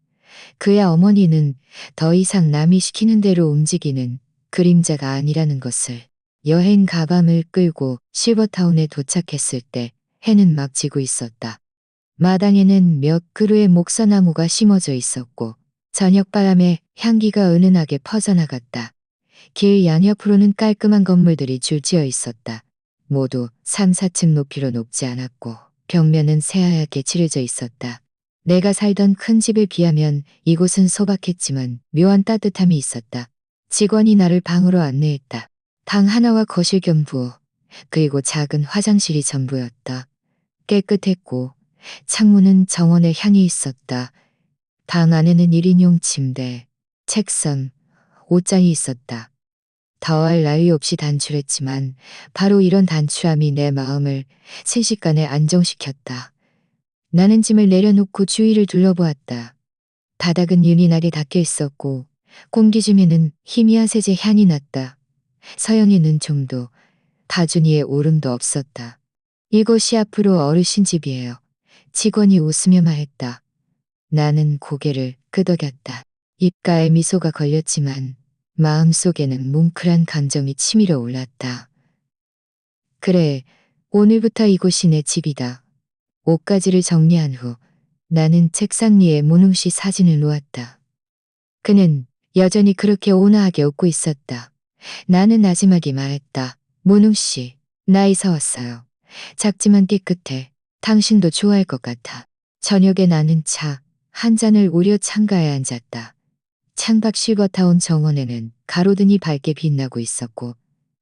그의 어머니는 더 이상 남이 시키는 대로 움직이는 그림자가 아니라는 것을. 여행 가방을 끌고 실버타운에 도착했을 때 해는 막 지고 있었다. 마당에는 몇 그루의 목서나무가 심어져 있었고 저녁바람에 향기가 은은하게 퍼져나갔다. 길 양옆으로는 깔끔한 건물들이 줄지어 있었다. 모두 3, 4층 높이로 높지 않았고 벽면은 새하얗게 칠해져 있었다. 내가 살던 큰 집에 비하면 이곳은 소박했지만 묘한 따뜻함이 있었다. 직원이 나를 방으로 안내했다. 방 하나와 거실 겸부, 그리고 작은 화장실이 전부였다. 깨끗했고 창문은 정원의 향이 있었다. 방 안에는 1인용 침대, 책상, 옷장이 있었다. 더할 나위 없이 단출했지만 바로 이런 단출함이 내 마음을 순식간에 안정시켰다. 나는 짐을 내려놓고 주위를 둘러보았다. 바닥은 윤희나게 닦여 있었고 공기 중에는 희미한 세제 향이 났다. 서연이는 좀도 다준이의 오름도 없었다. 이곳이 앞으로 어르신 집이에요. 직원이 웃으며 말했다. 나는 고개를 끄덕였다. 입가에 미소가 걸렸지만 마음속에는 뭉클한 감정이 치밀어 올랐다. 그래, 오늘부터 이곳이 내 집이다. 옷가지를 정리한 후 나는 책상 위에 문웅 씨 사진을 놓았다. 그는 여전히 그렇게 온화하게 웃고 있었다. 나는 나지막이 말했다. 문웅 씨, 나 이사 왔어요. 작지만 깨끗해. 당신도 좋아할 것 같아. 저녁에 나는 차 한 잔을 우려 창가에 앉았다. 창밖 실버타운 정원에는 가로등이 밝게 빛나고 있었고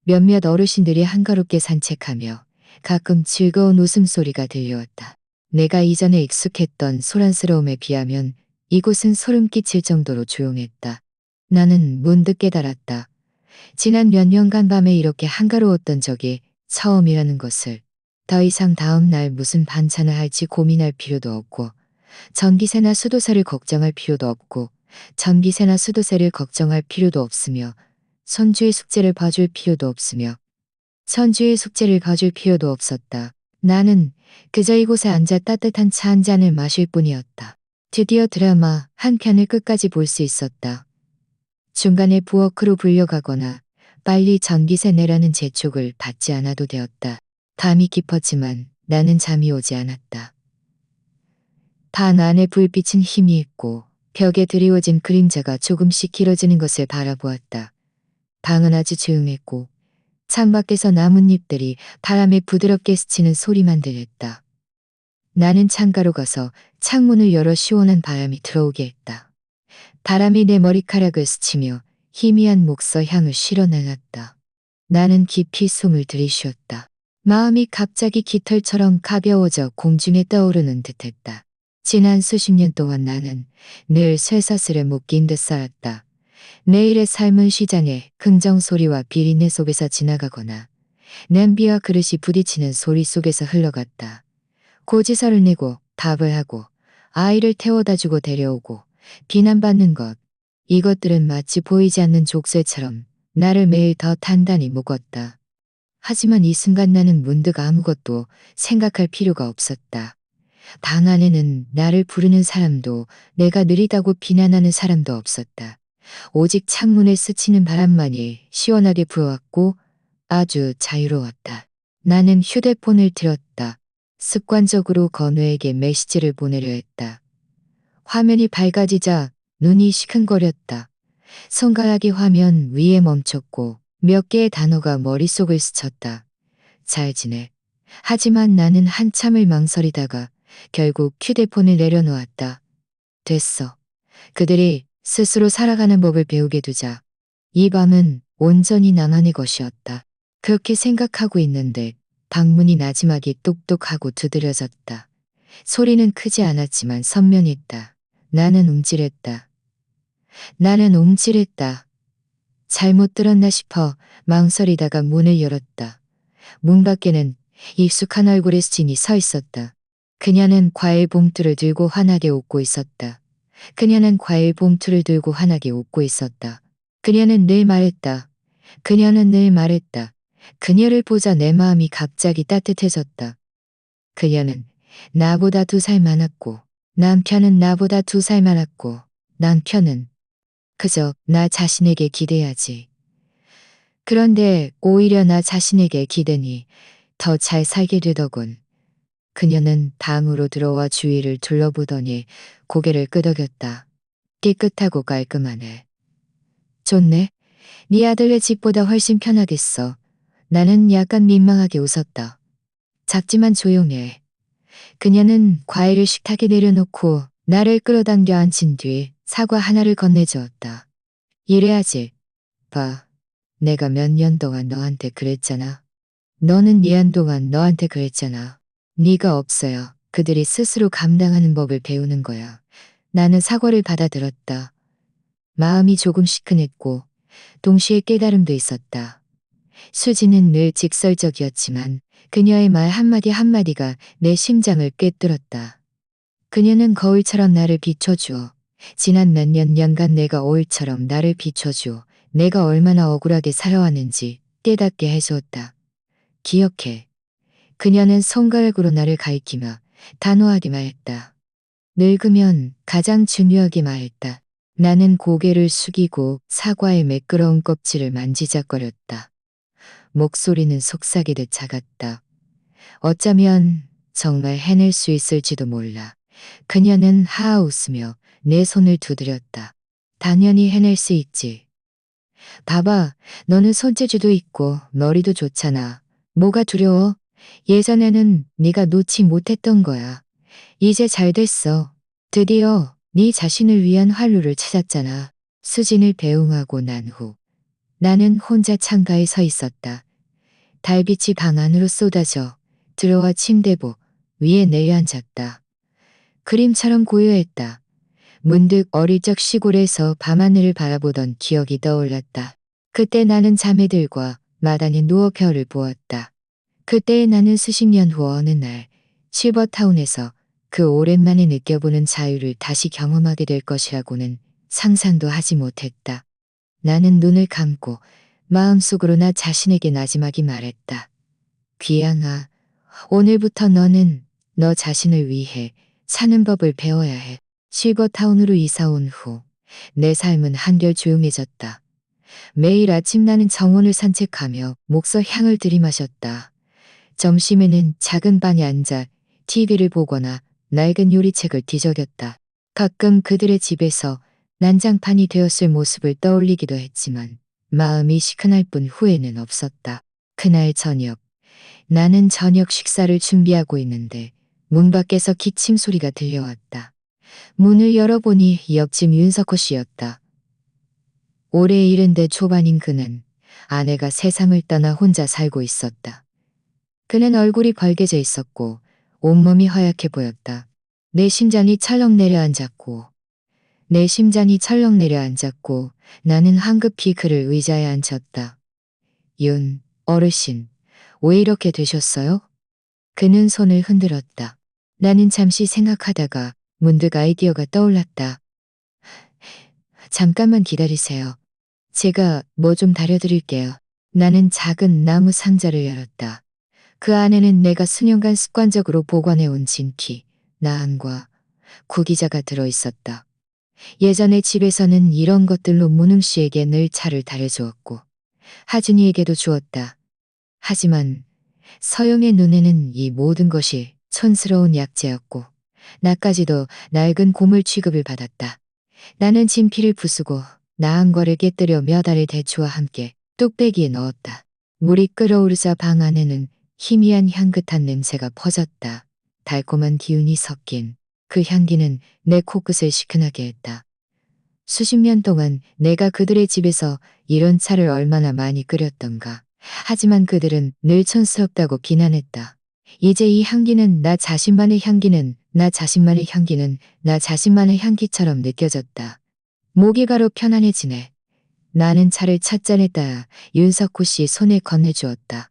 몇몇 어르신들이 한가롭게 산책하며 가끔 즐거운 웃음소리가 들려왔다. 내가 이전에 익숙했던 소란스러움에 비하면 이곳은 소름 끼칠 정도로 조용했다. 나는 문득 깨달았다. 지난 몇 년간 밤에 이렇게 한가로웠던 적이 처음이라는 것을. 더 이상 다음 날 무슨 반찬을 할지 고민할 필요도 없고 전기세나 수도세를 걱정할 필요도 없고 전기세나 수도세를 걱정할 필요도 없으며 선주의 숙제를 봐줄 필요도 없으며 선주의 숙제를 봐줄 필요도 없었다. 나는 그저 이곳에 앉아 따뜻한 차 한 잔을 마실 뿐이었다. 드디어 드라마 한 편을 끝까지 볼 수 있었다. 중간에 부엌으로 불려가거나 빨리 전기세 내라는 재촉을 받지 않아도 되었다. 밤이 깊었지만 나는 잠이 오지 않았다. 방 안의 불빛은 희미했고 벽에 드리워진 그림자가 조금씩 길어지는 것을 바라보았다. 방은 아주 조용했고 창밖에서 나뭇잎들이 바람에 부드럽게 스치는 소리만 들렸다. 나는 창가로 가서 창문을 열어 시원한 바람이 들어오게 했다. 바람이 내 머리카락을 스치며 희미한 목서 향을 실어내놨다. 나는 깊이 숨을 들이쉬었다. 마음이 갑자기 깃털처럼 가벼워져 공중에 떠오르는 듯했다. 지난 수십 년 동안 나는 늘 쇠사슬에 묶인 듯 살았다. 내일의 삶은 시장의 긍정 소리와 비린내 속에서 지나가거나 냄비와 그릇이 부딪히는 소리 속에서 흘러갔다. 고지서를 내고 답을 하고 아이를 태워다 주고 데려오고 비난받는 것, 이것들은 마치 보이지 않는 족쇄처럼 나를 매일 더 단단히 묶었다. 하지만 이 순간 나는 문득 아무것도 생각할 필요가 없었다. 방 안에는 나를 부르는 사람도 내가 느리다고 비난하는 사람도 없었다. 오직 창문에 스치는 바람만이 시원하게 불어왔고 아주 자유로웠다. 나는 휴대폰을 들었다. 습관적으로 건우에게 메시지를 보내려 했다. 화면이 밝아지자 눈이 시큰거렸다. 손가락이 화면 위에 멈췄고 몇 개의 단어가 머릿속을 스쳤다. 잘 지내. 하지만 나는 한참을 망설이다가 결국 휴대폰을 내려놓았다. 됐어. 그들이 스스로 살아가는 법을 배우게 두자. 이 밤은 온전히 나만의 것이었다. 그렇게 생각하고 있는데 방문이 나지막이 똑똑하고 두드려졌다. 소리는 크지 않았지만 선명했다. 나는 움찔했다. 나는 움찔했다. 잘못 들었나 싶어 망설이다가 문을 열었다. 문 밖에는 익숙한 얼굴의 수진이 서 있었다. 그녀는 과일 봉투를 들고 환하게 웃고 있었다. 그녀는 과일 봉투를 들고 환하게 웃고 있었다. 그녀는 늘 말했다. 그녀는 늘 말했다. 그녀를 보자 내 마음이 갑자기 따뜻해졌다. 그녀는 나보다 2살 많았고 남편은 나보다 2살 많았고 남편은 그저 나 자신에게 기대야지. 그런데 오히려 나 자신에게 기대니 더 잘 살게 되더군. 그녀는 방으로 들어와 주위를 둘러보더니 고개를 끄덕였다. 깨끗하고 깔끔하네. 좋네. 네 아들네 집보다 훨씬 편하겠어. 나는 약간 민망하게 웃었다. 작지만 조용해. 그녀는 과일을 식탁에 내려놓고 나를 끌어당겨 앉힌 뒤 사과 하나를 건네주었다. 이래야지. 봐. 내가 몇 년 동안 너한테 그랬잖아. 너는 2년 동안 너한테 그랬잖아. 네가 없어요. 그들이 스스로 감당하는 법을 배우는 거야. 나는 사과를 받아들었다. 마음이 조금 시큰했고 동시에 깨달음도 있었다. 수지는 늘 직설적이었지만 그녀의 말 한마디 한마디가 내 심장을 꿰뚫었다. 그녀는 거울처럼 나를 비춰주어 지난 몇 년간 내가 오일처럼 나를 비춰주어 내가 얼마나 억울하게 살아왔는지 깨닫게 해주었다. 기억해. 그녀는 손가락으로 나를 가리키며 단호하게 말했다. 늙으면 가장 중요하게 말했다. 나는 고개를 숙이고 사과의 매끄러운 껍질을 만지작거렸다. 목소리는 속삭이듯 작았다. 어쩌면 정말 해낼 수 있을지도 몰라. 그녀는 하하 웃으며 내 손을 두드렸다. 당연히 해낼 수 있지. 봐봐, 너는 손재주도 있고 머리도 좋잖아. 뭐가 두려워? 예전에는 네가 놓지 못했던 거야. 이제 잘 됐어. 드디어 네 자신을 위한 활로를 찾았잖아. 수진을 배웅하고 난 후 나는 혼자 창가에 서 있었다. 달빛이 방 안으로 쏟아져 들어와 침대복 위에 내려앉았다. 그림처럼 고요했다. 문득 어릴 적 시골에서 밤하늘을 바라보던 기억이 떠올랐다. 그때 나는 자매들과 마당에 누워 별을 보았다. 그때의 나는 수십 년 후 어느 날 실버타운에서 그 오랜만에 느껴보는 자유를 다시 경험하게 될 것이라고는 상상도 하지 못했다. 나는 눈을 감고 마음속으로 나 자신에게 나지막이 말했다. 귀양아, 오늘부터 너는 너 자신을 위해 사는 법을 배워야 해. 실버타운으로 이사 온 후 내 삶은 한결 조용해졌다. 매일 아침 나는 정원을 산책하며 목서 향을 들이마셨다. 점심에는 작은 방에 앉아 TV를 보거나 낡은 요리책을 뒤적였다. 가끔 그들의 집에서 난장판이 되었을 모습을 떠올리기도 했지만 마음이 시큰할 뿐 후회는 없었다. 그날 저녁, 나는 저녁 식사를 준비하고 있는데 문 밖에서 기침 소리가 들려왔다. 문을 열어보니 옆집 윤석호 씨였다. 올해 70대 초반인 그는 아내가 세상을 떠나 혼자 살고 있었다. 그는 얼굴이 벌개져 있었고 온몸이 허약해 보였다. 내 심장이 철렁 내려앉았고 나는 황급히 그를 의자에 앉혔다. 윤, 어르신, 왜 이렇게 되셨어요? 그는 손을 흔들었다. 나는 잠시 생각하다가 문득 아이디어가 떠올랐다. 잠깐만 기다리세요. 제가 뭐 좀 다려드릴게요. 나는 작은 나무 상자를 열었다. 그 안에는 내가 수년간 습관적으로 보관해온 진키, 나한과 구기자가 들어있었다. 예전에 집에서는 이런 것들로 문흥 씨에게 늘 차를 다려주었고 하준이에게도 주었다. 하지만 서영의 눈에는 이 모든 것이 촌스러운 약재였고 나까지도 낡은 고물 취급을 받았다. 나는 진피를 부수고 나한과를 깨뜨려 몇 알의 대추와 함께 뚝배기에 넣었다. 물이 끓어오르자 방 안에는 희미한 향긋한 냄새가 퍼졌다. 달콤한 기운이 섞인 그 향기는 내 코끝을 시큰하게 했다. 수십 년 동안 내가 그들의 집에서 이런 차를 얼마나 많이 끓였던가. 하지만 그들은 늘 촌스럽다고 비난했다. 이제 이 향기는 나 자신만의 향기처럼 느껴졌다. 목이 가로 편안해지네. 나는 차를 찻잔에 따라 윤석호 씨 손에 건네주었다.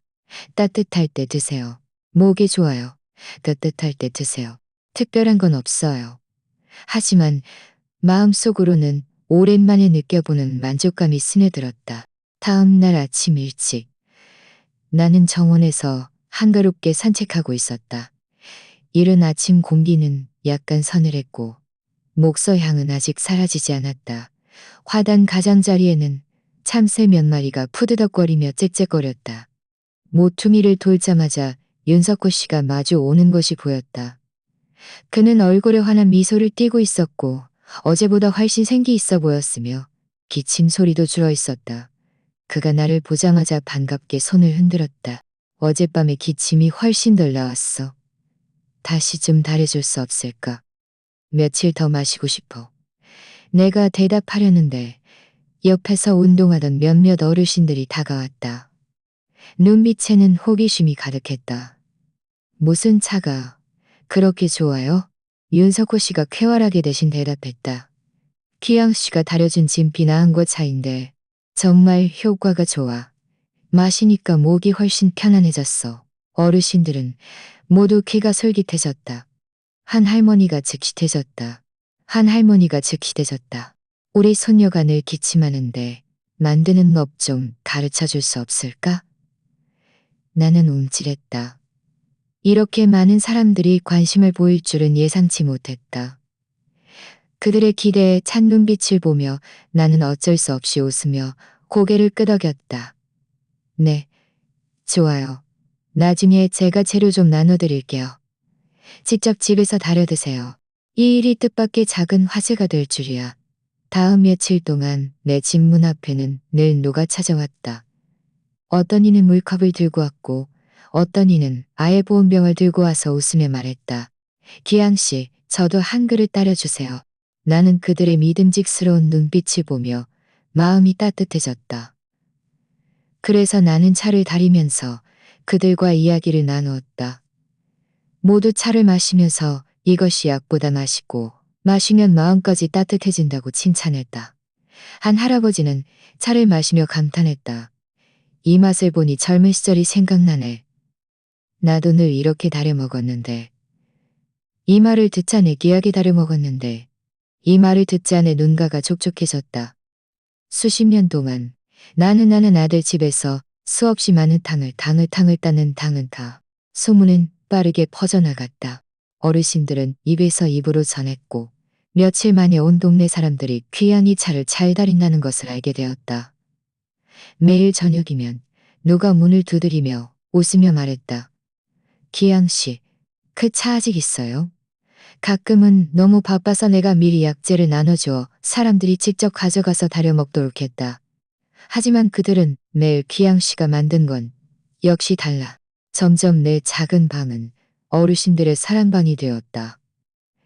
따뜻할 때 드세요. 목이 좋아요. 따뜻할 때 드세요. 특별한 건 없어요. 하지만 마음속으로는 오랜만에 느껴보는 만족감이 스며들었다. 다음 날 아침 일찍 나는 정원에서 한가롭게 산책하고 있었다. 이른 아침 공기는 약간 서늘했고 목서 향은 아직 사라지지 않았다. 화단 가장자리에는 참새 몇 마리가 푸드덕거리며 짹짹거렸다. 모퉁이를 돌자마자 윤석호 씨가 마주 오는 것이 보였다. 그는 얼굴에 환한 미소를 띠고 있었고 어제보다 훨씬 생기 있어 보였으며 기침 소리도 줄어 있었다. 그가 나를 보자마자 반갑게 손을 흔들었다. 어젯밤에 기침이 훨씬 덜 나왔어. 다시 좀 달래줄 수 없을까? 며칠 더 마시고 싶어. 내가 대답하려는데 옆에서 운동하던 몇몇 어르신들이 다가왔다. 눈빛에는 호기심이 가득했다. 무슨 차가 그렇게 좋아요? 윤석호 씨가 쾌활하게 대신 대답했다. 기양 씨가 다려준 진피나 한거 차인데 정말 효과가 좋아. 마시니까 목이 훨씬 편안해졌어. 어르신들은 모두 귀가 솔깃해졌다. 한 할머니가 즉시 대졌다. 우리 손녀가 늘 기침하는데 만드는 법 좀 가르쳐 줄 수 없을까? 나는 움찔했다. 이렇게 많은 사람들이 관심을 보일 줄은 예상치 못했다. 그들의 기대에 찬 눈빛을 보며 나는 어쩔 수 없이 웃으며 고개를 끄덕였다. 네, 좋아요. 나중에 제가 재료 좀 나눠드릴게요. 직접 집에서 다려 드세요. 이 일이 뜻밖의 작은 화제가 될 줄이야. 다음 며칠 동안 내 집 문 앞에는 늘 누가 찾아왔다. 어떤 이는 물컵을 들고 왔고 어떤 이는 아예 보온병을 들고 와서 웃으며 말했다. 기양씨, 저도 한 그릇 따려주세요. 나는 그들의 믿음직스러운 눈빛을 보며 마음이 따뜻해졌다. 그래서 나는 차를 다리면서 그들과 이야기를 나누었다. 모두 차를 마시면서 이것이 약보다 맛있고 마시면 마음까지 따뜻해진다고 칭찬했다. 한 할아버지는 차를 마시며 감탄했다. 이 맛을 보니 젊은 시절이 생각나네. 나도 늘 이렇게 다려 먹었는데. 이 말을 듣자 내 귀하게 다려 먹었는데. 이 말을 듣자 내 눈가가 촉촉해졌다. 수십 년 동안 나는 아들 집에서 수없이 많은 탕을 따는 당은다. 소문은 빠르게 퍼져나갔다. 어르신들은 입에서 입으로 전했고 며칠 만에 온 동네 사람들이 귀한 이 차를 잘 다린다는 것을 알게 되었다. 매일 저녁이면 누가 문을 두드리며 웃으며 말했다. 기양 씨, 그 차 아직 있어요? 가끔은 너무 바빠서 내가 미리 약재를 나눠주어 사람들이 직접 가져가서 다려 먹도록 했다. 하지만 그들은 매일 기양 씨가 만든 건 역시 달라. 점점 내 작은 방은 어르신들의 사랑방이 되었다.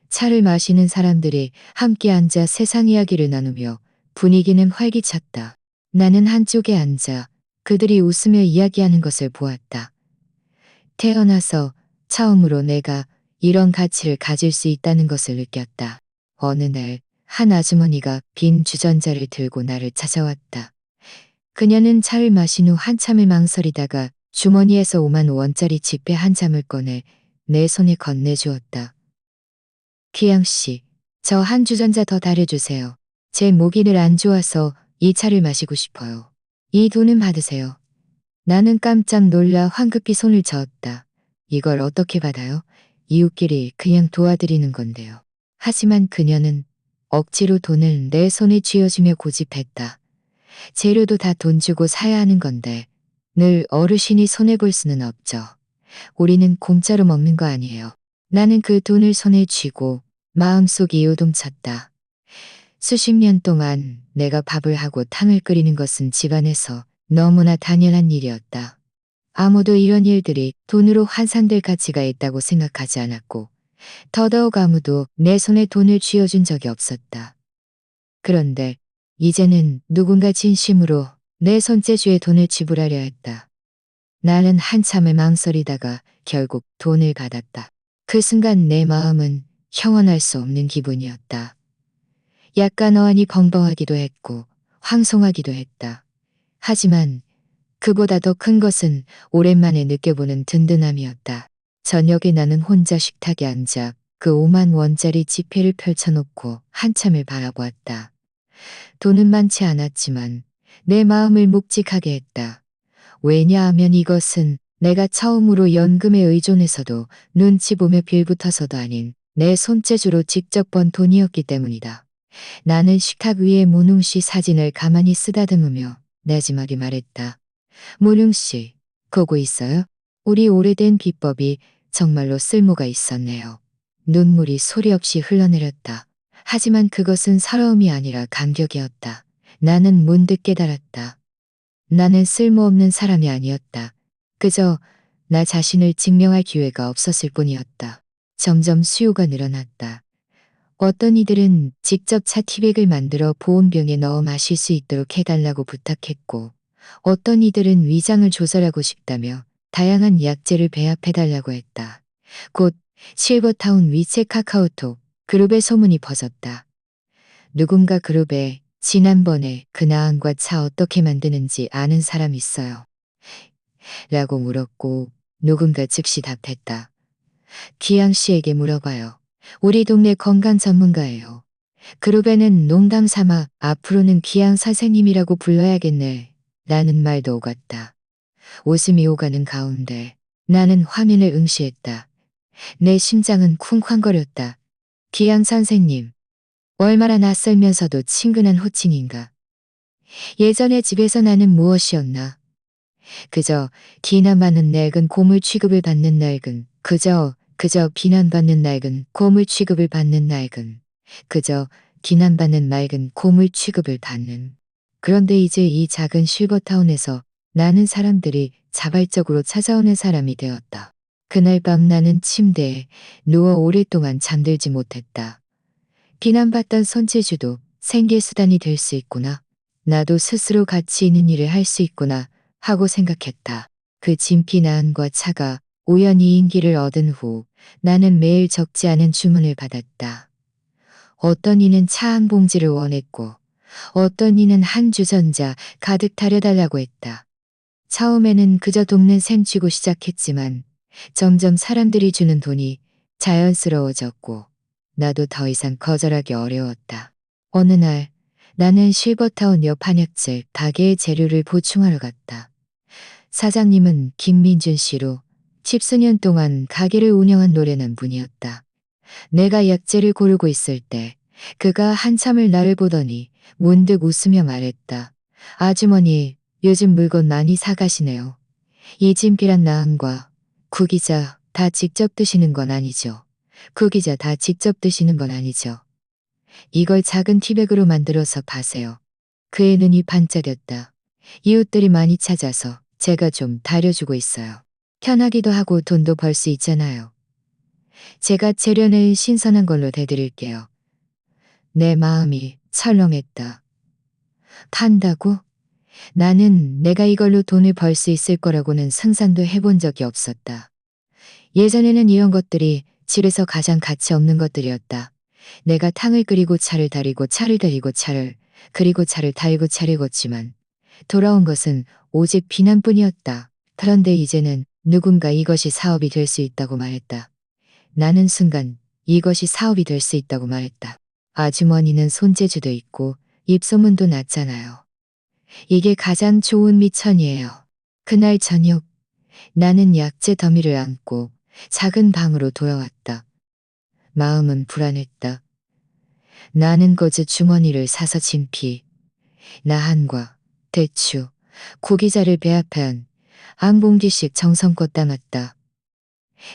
차를 마시는 사람들이 함께 앉아 세상 이야기를 나누며 분위기는 활기찼다. 나는 한쪽에 앉아 그들이 웃으며 이야기하는 것을 보았다. 태어나서 처음으로 내가 이런 가치를 가질 수 있다는 것을 느꼈다. 어느 날 한 아주머니가 빈 주전자를 들고 나를 찾아왔다. 그녀는 차를 마신 후 한참을 망설이다가 주머니에서 5만 원짜리 지폐 한 장을 꺼내 내 손에 건네주었다. 기양 씨, 저 한 주전자 더 달여주세요. 제 모기를 안 좋아서 이 차를 마시고 싶어요. 이 돈은 받으세요. 나는 깜짝 놀라 황급히 손을 저었다. 이걸 어떻게 받아요? 이웃끼리 그냥 도와드리는 건데요. 하지만 그녀는 억지로 돈을 내 손에 쥐어주며 고집했다. 재료도 다 돈 주고 사야 하는 건데 늘 어르신이 손해볼 수는 없죠. 우리는 공짜로 먹는 거 아니에요. 나는 그 돈을 손에 쥐고 마음속이 요동쳤다. 수십 년 동안 내가 밥을 하고 탕을 끓이는 것은 집안에서 너무나 당연한 일이었다. 아무도 이런 일들이 돈으로 환산될 가치가 있다고 생각하지 않았고 더더욱 아무도 내 손에 돈을 쥐어준 적이 없었다. 그런데 이제는 누군가 진심으로 내 손재주에 돈을 지불하려 했다. 나는 한참을 망설이다가 결국 돈을 받았다. 그 순간 내 마음은 형언할 수 없는 기분이었다. 약간 어안이 벙벙하기도 했고 황송하기도 했다. 하지만 그보다 더 큰 것은 오랜만에 느껴보는 든든함이었다. 저녁에 나는 혼자 식탁에 앉아 그 5만 원짜리 지폐를 펼쳐놓고 한참을 바라보았다. 돈은 많지 않았지만 내 마음을 묵직하게 했다. 왜냐하면 이것은 내가 처음으로 연금에 의존해서도 눈치 보며 빌붙어서도 아닌 내 손재주로 직접 번 돈이었기 때문이다. 나는 식탁 위에 문웅 씨 사진을 가만히 쓰다듬으며 내지막이 말했다. 문웅 씨, 보고 있어요? 우리 오래된 비법이 정말로 쓸모가 있었네요. 눈물이 소리 없이 흘러내렸다. 하지만 그것은 서러움이 아니라 감격이었다. 나는 문득 깨달았다. 나는 쓸모없는 사람이 아니었다. 그저 나 자신을 증명할 기회가 없었을 뿐이었다. 점점 수요가 늘어났다. 어떤 이들은 직접 차 티백을 만들어 보온병에 넣어 마실 수 있도록 해달라고 부탁했고 어떤 이들은 위장을 조절하고 싶다며 다양한 약재를 배합해달라고 했다. 곧 실버타운 위챗 카카오톡 그룹의 소문이 퍼졌다. 누군가 그룹에 지난번에 그 나은과 차 어떻게 만드는지 아는 사람 있어요? 라고 물었고 누군가 즉시 답했다. 기양 씨에게 물어봐요. 우리 동네 건강 전문가예요. 그룹에는 농담 삼아 앞으로는 기양 선생님이라고 불러야겠네. 라는 말도 오갔다. 웃음이 오가는 가운데 나는 화면을 응시했다. 내 심장은 쿵쾅거렸다. 기양 선생님. 얼마나 낯설면서도 친근한 호칭인가. 예전에 집에서 나는 무엇이었나. 그저 기나마는 낡은 고물 취급을 받는 낡은 그저 비난받는 낡은 고물 취급을 받는 낡은 그저 비난받는 낡은 고물 취급을 받는. 그런데 이제 이 작은 실버타운에서 나는 사람들이 자발적으로 찾아오는 사람이 되었다. 그날 밤 나는 침대에 누워 오랫동안 잠들지 못했다. 비난받던 손재주도 생계수단이 될 수 있구나. 나도 스스로 가치 있는 일을 할 수 있구나 하고 생각했다. 그 진피 나은과 차가 우연히 인기를 얻은 후 나는 매일 적지 않은 주문을 받았다. 어떤 이는 차 한 봉지를 원했고 어떤 이는 한 주전자 가득 달여달라고 했다. 처음에는 그저 돕는 셈 치고 시작했지만 점점 사람들이 주는 돈이 자연스러워졌고 나도 더 이상 거절하기 어려웠다. 어느 날 나는 실버타운 옆 한약재 가게의 재료를 보충하러 갔다. 사장님은 김민준 씨로 10수년 동안 가게를 운영한 노련한 분이었다. 내가 약재를 고르고 있을 때 그가 한참을 나를 보더니 문득 웃으며 말했다. 아주머니, 요즘 물건 많이 사가시네요. 이 진필한 나은과 구기자 다 직접 드시는 건 아니죠. 구기자 다 직접 드시는 건 아니죠. 이걸 작은 티백으로 만들어서 파세요. 그의 눈이 반짝였다. 이웃들이 많이 찾아서 제가 좀 다려주고 있어요. 편하기도 하고 돈도 벌 수 있잖아요. 제가 재료는 신선한 걸로 대드릴게요. 내 마음이 철렁했다. 판다고? 나는 내가 이걸로 돈을 벌 수 있을 거라고는 상상도 해본 적이 없었다. 예전에는 이런 것들이 집에서 가장 가치 없는 것들이었다. 내가 탕을 끓이고 차를 달이고 차를 달이고 차를 그리고 차를 달고 차를 걷지만 돌아온 것은 오직 비난뿐이었다. 그런데 이제는 누군가 이것이 사업이 될 수 있다고 말했다. 나는 순간 이것이 사업이 될 수 있다고 말했다. 아주머니는 손재주도 있고 입소문도 났잖아요. 이게 가장 좋은 미천이에요. 그날 저녁 나는 약재 더미를 안고 작은 방으로 돌아왔다. 마음은 불안했다. 나는 거즈 주머니를 사서 진피, 나한과 대추, 고기자를 배합한 한 봉지씩 정성껏 담았다.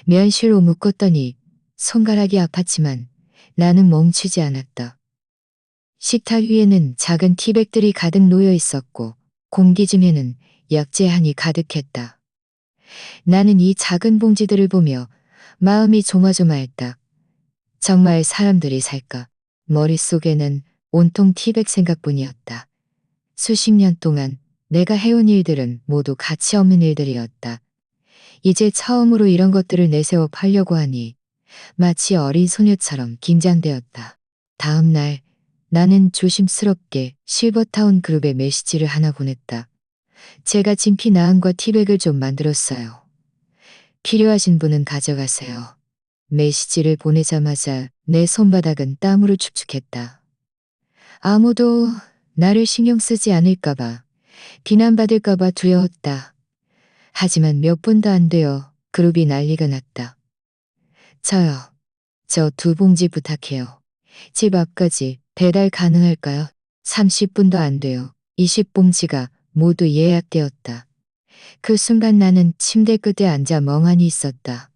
면실로 묶었더니 손가락이 아팠지만 나는 멈추지 않았다. 식탁 위에는 작은 티백들이 가득 놓여 있었고 공기 중에는 약재 향이 가득했다. 나는 이 작은 봉지들을 보며 마음이 조마조마했다. 정말 사람들이 살까? 머릿속에는 온통 티백 생각뿐이었다. 수십 년 동안 내가 해온 일들은 모두 가치 없는 일들이었다. 이제 처음으로 이런 것들을 내세워 팔려고 하니 마치 어린 소녀처럼 긴장되었다. 다음 날 나는 조심스럽게 실버타운 그룹에 메시지를 하나 보냈다. 제가 진피 나은과 티백을 좀 만들었어요. 필요하신 분은 가져가세요. 메시지를 보내자마자 내 손바닥은 땀으로 축축했다. 아무도 나를 신경 쓰지 않을까봐, 비난받을까봐 두려웠다. 하지만 몇 분도 안 되어 그룹이 난리가 났다. 저요. 저 2봉지 부탁해요. 집 앞까지 배달 가능할까요? 30분도 안 돼요. 20봉지가 모두 예약되었다. 그 순간 나는 침대 끝에 앉아 멍하니 있었다.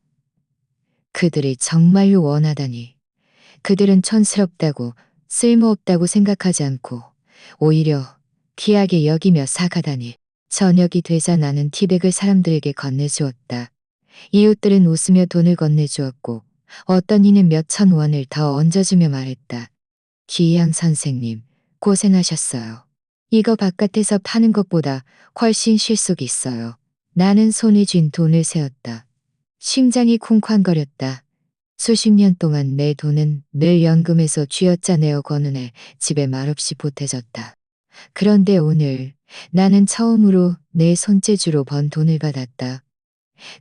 그들이 정말로 원하다니. 그들은 촌스럽다고 쓸모없다고 생각하지 않고 오히려 귀하게 여기며 사가다니. 저녁이 되자 나는 티백을 사람들에게 건네주었다. 이웃들은 웃으며 돈을 건네주었고 어떤 이는 몇천 원을 더 얹어주며 말했다. 기양 선생님, 고생하셨어요. 이거 바깥에서 파는 것보다 훨씬 실속이 있어요. 나는 손에 쥔 돈을 세었다. 심장이 쿵쾅거렸다. 수십 년 동안 내 돈은 늘 연금에서 쥐어짜내어 거느내 집에 말없이 보태졌다. 그런데 오늘 나는 처음으로 내 손재주로 번 돈을 받았다.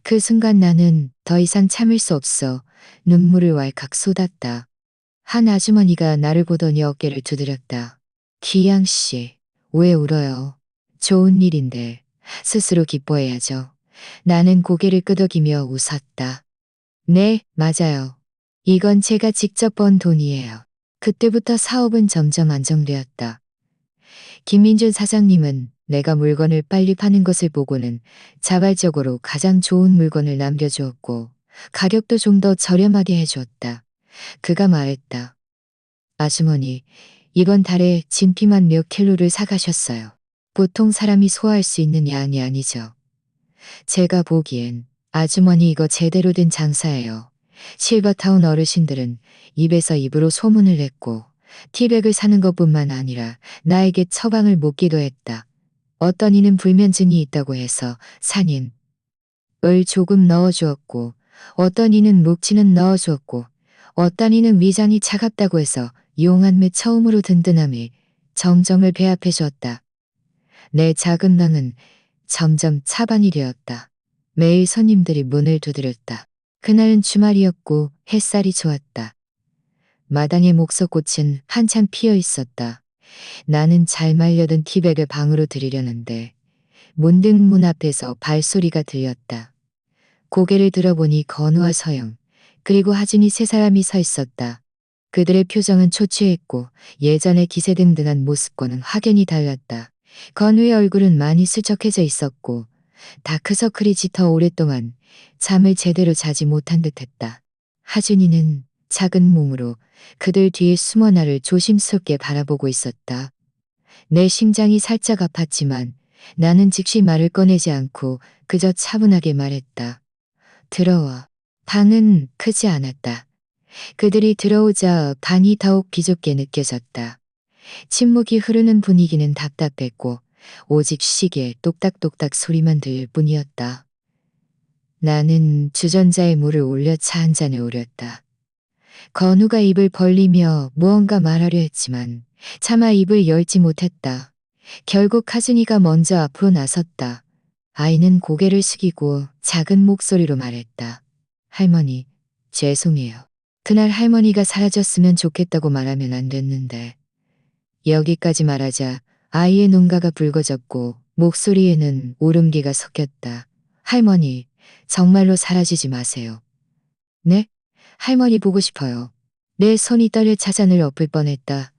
그 순간 나는 더 이상 참을 수 없어 눈물을 왈칵 쏟았다. 한 아주머니가 나를 보더니 어깨를 두드렸다. 기양 씨, 왜 울어요? 좋은 일인데 스스로 기뻐해야죠. 나는 고개를 끄덕이며 웃었다. 네, 맞아요. 이건 제가 직접 번 돈이에요. 그때부터 사업은 점점 안정되었다. 김민준 사장님은 내가 물건을 빨리 파는 것을 보고는 자발적으로 가장 좋은 물건을 남겨주었고 가격도 좀 더 저렴하게 해주었다. 그가 말했다. 아주머니, 이번 달에 진피만 몇 킬로를 사가셨어요. 보통 사람이 소화할 수 있는 양이 아니죠. 제가 보기엔 아주머니 이거 제대로 된 장사예요. 실버타운 어르신들은 입에서 입으로 소문을 냈고 티백을 사는 것뿐만 아니라 나에게 처방을 묻기도 했다. 어떤 이는 불면증이 있다고 해서 산인 을 조금 넣어주었고 어떤 이는 묵지는 넣어주었고 어떤 이는 위장이 차갑다고 해서 용한매 처음으로 든든함에 정정을 배합해 주었다. 내 작은 방은 점점 차반이 되었다. 매일 손님들이 문을 두드렸다. 그날은 주말이었고 햇살이 좋았다. 마당의 목석꽃은 한참 피어 있었다. 나는 잘 말려둔 티백을 방으로 들이려는데 문득 문 앞에서 발소리가 들렸다. 고개를 들어보니 건우와 서영, 그리고 하진이 세 사람이 서 있었다. 그들의 표정은 초췌했고 예전의 기세등등한 모습과는 확연히 달랐다. 건우의 얼굴은 많이 수척해져 있었고 다크서클이 짙어 오랫동안 잠을 제대로 자지 못한 듯했다. 하준이는 작은 몸으로 그들 뒤에 숨어 나를 조심스럽게 바라보고 있었다. 내 심장이 살짝 아팠지만 나는 즉시 말을 꺼내지 않고 그저 차분하게 말했다. 들어와. 방은 크지 않았다. 그들이 들어오자 방이 더욱 비좁게 느껴졌다. 침묵이 흐르는 분위기는 답답했고 오직 시계 똑딱똑딱 소리만 들릴 뿐이었다. 나는 주전자에 물을 올려 차 한 잔을 우렸다. 건우가 입을 벌리며 무언가 말하려 했지만 차마 입을 열지 못했다. 결국 하준이가 먼저 앞으로 나섰다. 아이는 고개를 숙이고 작은 목소리로 말했다. 할머니, 죄송해요. 그날 할머니가 사라졌으면 좋겠다고 말하면 안 됐는데. 여기까지 말하자 아이의 눈가가 붉어졌고 목소리에는 울음기가 섞였다. 할머니, 정말로 사라지지 마세요. 네? 할머니 보고 싶어요. 내 손이 떨려 차잔을 엎을 뻔했다.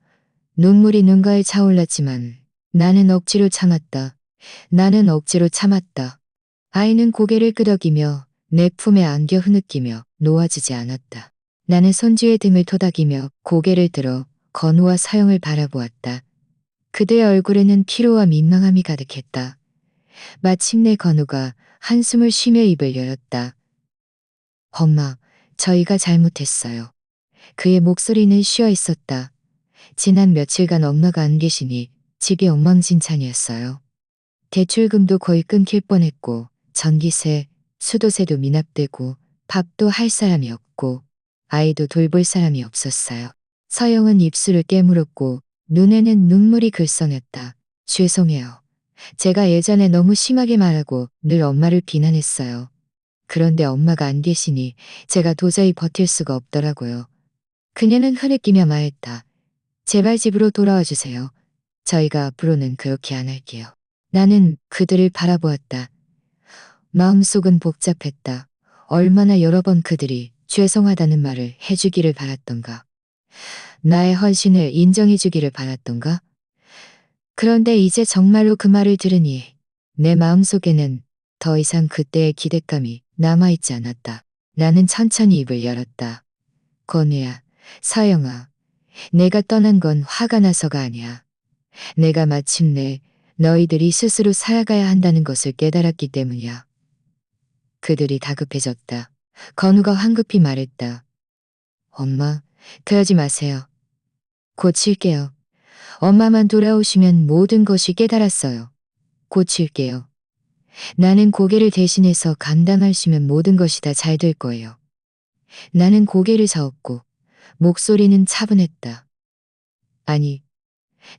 눈물이 눈가에 차올랐지만 나는 억지로 참았다. 나는 억지로 참았다. 아이는 고개를 끄덕이며 내 품에 안겨 흐느끼며 놓아지지 않았다. 나는 손주의 등을 토닥이며 고개를 들어 건우와 서영을 바라보았다. 그들의 얼굴에는 피로와 민망함이 가득했다. 마침내 건우가 한숨을 쉬며 입을 열었다. 엄마, 저희가 잘못했어요. 그의 목소리는 쉬어 있었다. 지난 며칠간 엄마가 안 계시니 집이 엉망진창이었어요. 대출금도 거의 끊길 뻔했고 전기세, 수도세도 미납되고 밥도 할 사람이 없고 아이도 돌볼 사람이 없었어요. 서영은 입술을 깨물었고 눈에는 눈물이 글썽였다. 죄송해요. 제가 예전에 너무 심하게 말하고 늘 엄마를 비난했어요. 그런데 엄마가 안 계시니 제가 도저히 버틸 수가 없더라고요. 그녀는 흐느끼며 말했다. 제발 집으로 돌아와 주세요. 저희가 앞으로는 그렇게 안 할게요. 나는 그들을 바라보았다. 마음속은 복잡했다. 얼마나 여러 번 그들이 죄송하다는 말을 해주기를 바랐던가. 나의 헌신을 인정해주기를 바랐던가. 그런데 이제 정말로 그 말을 들으니 내 마음속에는 더 이상 그때의 기대감이 남아있지 않았다. 나는 천천히 입을 열었다. 건우야, 서영아, 내가 떠난 건 화가 나서가 아니야. 내가 마침내 너희들이 스스로 살아가야 한다는 것을 깨달았기 때문이야. 그들이 다급해졌다. 건우가 황급히 말했다. 엄마, 그러지 마세요. 고칠게요. 엄마만 돌아오시면 모든 것이 깨달았어요. 고칠게요. 나는 고개를 대신해서 감당하시면 모든 것이 다 잘 될 거예요. 나는 고개를 저었고 목소리는 차분했다. 아니,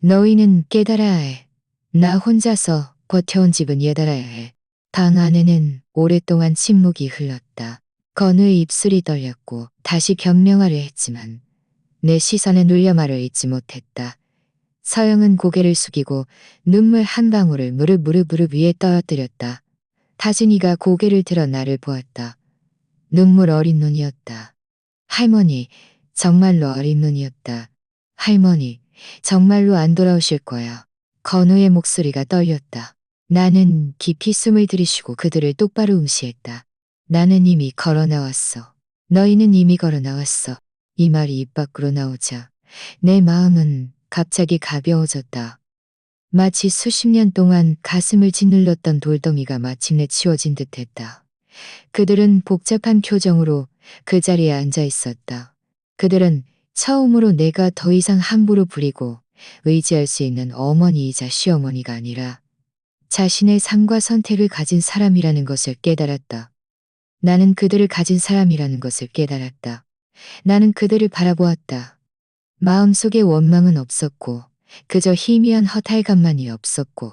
너희는 깨달아야 해. 나 혼자서 버텨온 집은 깨달아야 해. 방 안에는 오랫동안 침묵이 흘렀다. 건우의 입술이 떨렸고 다시 변명하려 했지만 내 시선에 눌려 말을 잇지 못했다. 서영은 고개를 숙이고 눈물 한 방울을 무릎 위에 떨어뜨렸다. 타진이가 고개를 들어 나를 보았다. 눈물 어린 눈이었다. 할머니, 정말로 어린 눈이었다. 할머니, 정말로 안 돌아오실 거야. 건우의 목소리가 떨렸다. 나는 깊이 숨을 들이쉬고 그들을 똑바로 응시했다. 나는 이미 걸어 나왔어. 너희는 이미 걸어 나왔어. 이 말이 입 밖으로 나오자 내 마음은 갑자기 가벼워졌다. 마치 수십 년 동안 가슴을 짓눌렀던 돌덩이가 마침내 치워진 듯했다. 그들은 복잡한 표정으로 그 자리에 앉아 있었다. 그들은 처음으로 내가 더 이상 함부로 부리고 의지할 수 있는 어머니이자 시어머니가 아니라 자신의 삶과 선택을 가진 사람이라는 것을 깨달았다. 나는 그들을 가진 사람이라는 것을 깨달았다. 나는 그들을 바라보았다. 마음속에 원망은 없었고 그저 희미한 허탈감만이 없었고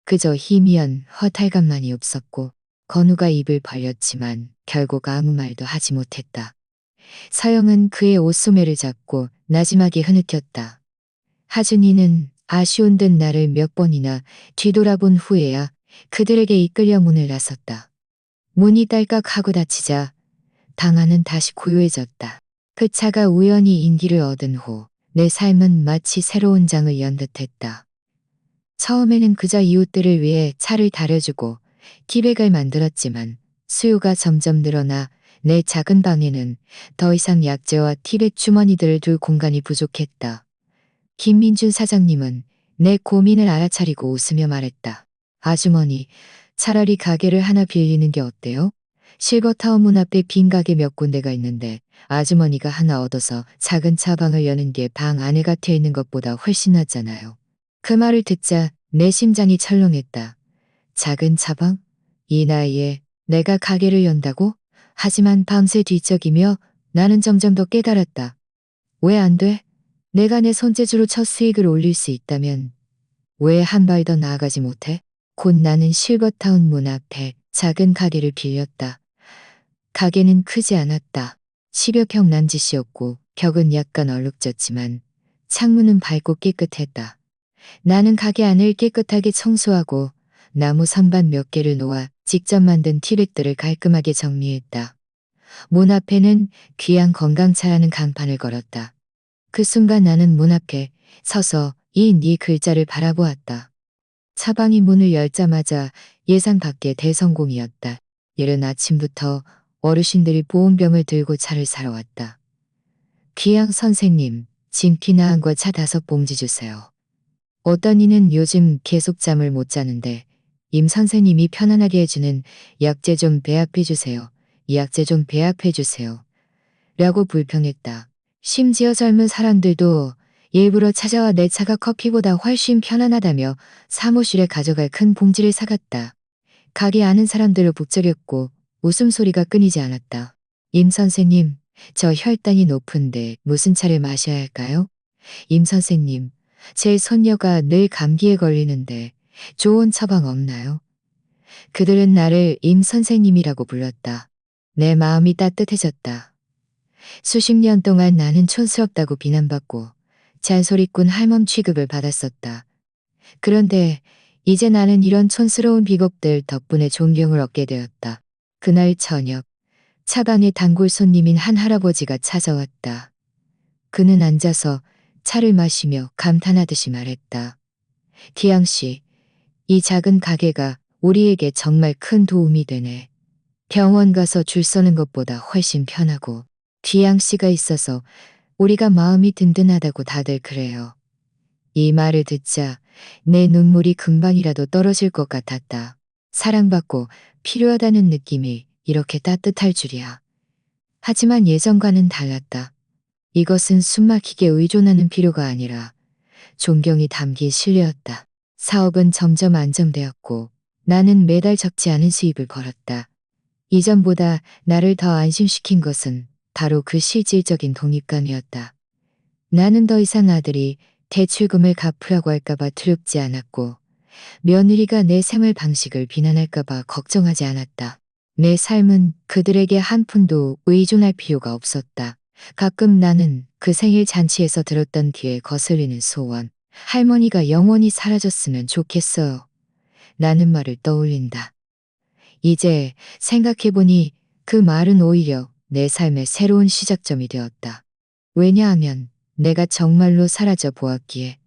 그저 희미한 허탈감만이 없었고 건우가 입을 벌렸지만 결국 아무 말도 하지 못했다. 서영은 그의 옷소매를 잡고 나지막이 흐느꼈다. 하준이는 아쉬운 듯 나를 몇 번이나 뒤돌아본 후에야 그들에게 이끌려 문을 나섰다. 문이 딸깍하고 닫히자 방 안은 다시 고요해졌다. 그 차가 우연히 인기를 얻은 후 내 삶은 마치 새로운 장을 연 듯했다. 처음에는 그저 이웃들을 위해 차를 다려주고 기백을 만들었지만 수요가 점점 늘어나 내 작은 방에는 더 이상 약재와 티백 주머니들을 둘 공간이 부족했다. 김민준 사장님은 내 고민을 알아차리고 웃으며 말했다. 아주머니, 차라리 가게를 하나 빌리는 게 어때요? 실버타운 문 앞에 빈 가게 몇 군데가 있는데 아주머니가 하나 얻어서 작은 차방을 여는 게 방 안에 갇혀 있는 것보다 훨씬 낫잖아요. 그 말을 듣자 내 심장이 철렁했다. 작은 차방? 이 나이에 내가 가게를 연다고? 하지만 밤새 뒤척이며 나는 점점 더 깨달았다. 왜 안 돼? 내가 내 손재주로 첫 수익을 올릴 수 있다면 왜 한 발 더 나아가지 못해? 곧 나는 실버타운 문 앞에 작은 가게를 빌렸다. 가게는 크지 않았다. 10여평 난짓이었고 벽은 약간 얼룩졌지만 창문은 밝고 깨끗했다. 나는 가게 안을 깨끗하게 청소하고 나무 선반 몇 개를 놓아 직접 만든 티백들을 깔끔하게 정리했다. 문 앞에는 귀한 건강차라는 간판을 걸었다. 그 순간 나는 문 앞에 서서 이 네 글자를 바라보았다. 차방이 문을 열자마자 예상 밖의 대성공이었다. 이른 아침부터 어르신들이 보온병을 들고 차를 사러 왔다. 귀양 선생님, 진피나 한 과 차 5봉지 주세요. 어떤 이는 요즘 계속 잠을 못 자는데 임 선생님이 편안하게 해주는 약재 좀 배합해 주세요. 약재 좀 배합해 주세요. 라고 불평했다. 심지어 젊은 사람들도 일부러 찾아와 내 차가 커피보다 훨씬 편안하다며 사무실에 가져갈 큰 봉지를 사갔다. 가게 아는 사람들을 북적였고 웃음소리가 끊이지 않았다. 임 선생님, 저 혈당이 높은데 무슨 차를 마셔야 할까요? 임 선생님, 제 손녀가 늘 감기에 걸리는데 좋은 처방 없나요? 그들은 나를 임 선생님이라고 불렀다. 내 마음이 따뜻해졌다. 수십 년 동안 나는 촌스럽다고 비난받고 잔소리꾼 할멈 취급을 받았었다. 그런데 이제 나는 이런 촌스러운 비겁들 덕분에 존경을 얻게 되었다. 그날 저녁, 차방에 단골 손님인 한 할아버지가 찾아왔다. 그는 앉아서 차를 마시며 감탄하듯이 말했다. 기양 씨, 이 작은 가게가 우리에게 정말 큰 도움이 되네. 병원 가서 줄 서는 것보다 훨씬 편하고 기양 씨가 있어서 우리가 마음이 든든하다고 다들 그래요. 이 말을 듣자 내 눈물이 금방이라도 떨어질 것 같았다. 사랑받고 필요하다는 느낌이 이렇게 따뜻할 줄이야. 하지만 예전과는 달랐다. 이것은 숨막히게 의존하는 필요가 아니라 존경이 담긴 신뢰였다. 사업은 점점 안정되었고 나는 매달 적지 않은 수입을 벌었다. 이전보다 나를 더 안심시킨 것은 바로 그 실질적인 독립감이었다. 나는 더 이상 아들이 대출금을 갚으라고 할까봐 두렵지 않았고 며느리가 내 생활 방식을 비난할까봐 걱정하지 않았다. 내 삶은 그들에게 한 푼도 의존할 필요가 없었다. 가끔 나는 그 생일 잔치에서 들었던 뒤에 거슬리는 소원, 할머니가 영원히 사라졌으면 좋겠어요. 라는 말을 떠올린다. 이제 생각해보니 그 말은 오히려 내 삶의 새로운 시작점이 되었다. 왜냐하면 내가 정말로 사라져 보았기에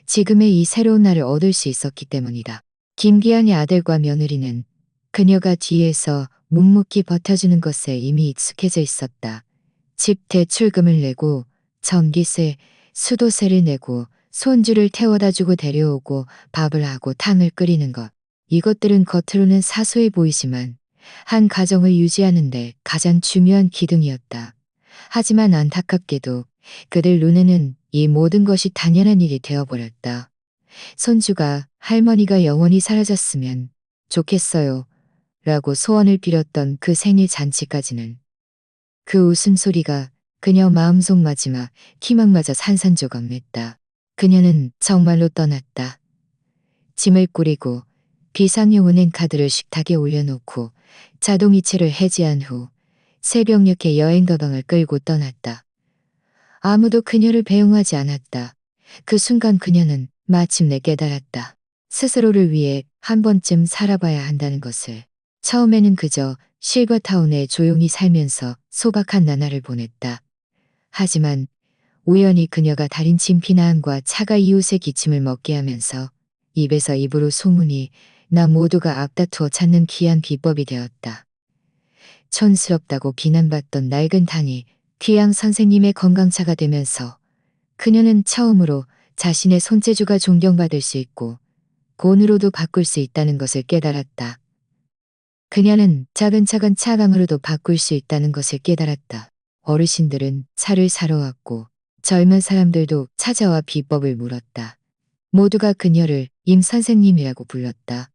지금의 이 새로운 나를 얻을 수 있었기 때문이다. 김기한의 아들과 며느리는 그녀가 뒤에서 묵묵히 버텨주는 것에 이미 익숙해져 있었다. 집 대출금을 내고 전기세, 수도세를 내고 손주를 태워다 주고 데려오고 밥을 하고 탕을 끓이는 것. 이것들은 겉으로는 사소해 보이지만 한 가정을 유지하는데 가장 중요한 기둥이었다. 하지만 안타깝게도 그들 눈에는 이 모든 것이 당연한 일이 되어버렸다. 손주가 할머니가 영원히 사라졌으면 좋겠어요. 라고 소원을 빌었던 그 생일 잔치까지는 그 웃음소리가 그녀 마음속 마지막 희망마저 산산조각냈다. 그녀는 정말로 떠났다. 짐을 꾸리고 비상용 은행카드를 식탁에 올려놓고 자동이체를 해지한 후 새벽녘에 여행 가방을 끌고 떠났다. 아무도 그녀를 배웅하지 않았다. 그 순간 그녀는 마침내 깨달았다. 스스로를 위해 한 번쯤 살아봐야 한다는 것을. 처음에는 그저 실버타운에 조용히 살면서 소박한 나날을 보냈다. 하지만 우연히 그녀가 달인 진피나함과 차가 이웃의 기침을 먹게 하면서 입에서 입으로 소문이 나 모두가 앞다투어 찾는 귀한 비법이 되었다. 촌스럽다고 비난받던 낡은 당이 귀양 선생님의 건강차가 되면서 그녀는 처음으로 자신의 손재주가 존경받을 수 있고 돈으로도 바꿀 수 있다는 것을 깨달았다. 그녀는 차근차근 차강으로도 바꿀 수 있다는 것을 깨달았다. 어르신들은 차를 사러 왔고 젊은 사람들도 찾아와 비법을 물었다. 모두가 그녀를 임 선생님이라고 불렀다.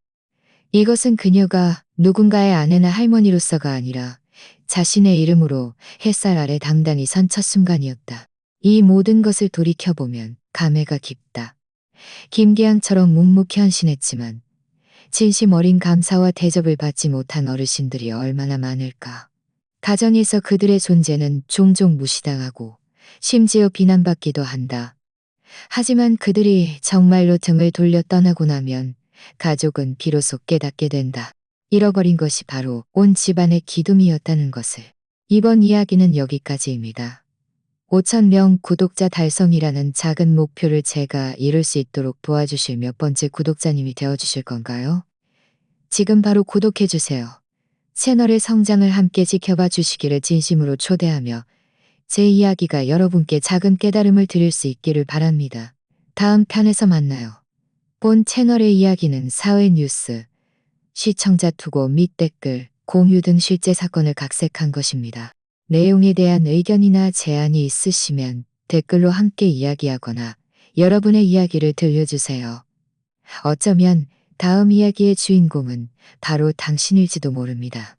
이것은 그녀가 누군가의 아내나 할머니로서가 아니라 자신의 이름으로 햇살 아래 당당히 선 첫 순간이었다. 이 모든 것을 돌이켜보면 감회가 깊다. 김계양처럼 묵묵히 헌신했지만 진심 어린 감사와 대접을 받지 못한 어르신들이 얼마나 많을까. 가정에서 그들의 존재는 종종 무시당하고 심지어 비난받기도 한다. 하지만 그들이 정말로 등을 돌려 떠나고 나면 가족은 비로소 깨닫게 된다. 잃어버린 것이 바로 온 집안의 기둥이었다는 것을. 이번 이야기는 여기까지입니다. 5,000명 구독자 달성이라는 작은 목표를 제가 이룰 수 있도록 도와주실 몇 번째 구독자님이 되어주실 건가요? 지금 바로 구독해주세요. 채널의 성장을 함께 지켜봐 주시기를 진심으로 초대하며 제 이야기가 여러분께 작은 깨달음을 드릴 수 있기를 바랍니다. 다음 편에서 만나요. 본 채널의 이야기는 사회 뉴스, 시청자 투고 및 댓글, 공유 등 실제 사건을 각색한 것입니다. 내용에 대한 의견이나 제안이 있으시면 댓글로 함께 이야기하거나 여러분의 이야기를 들려주세요. 어쩌면 다음 이야기의 주인공은 바로 당신일지도 모릅니다.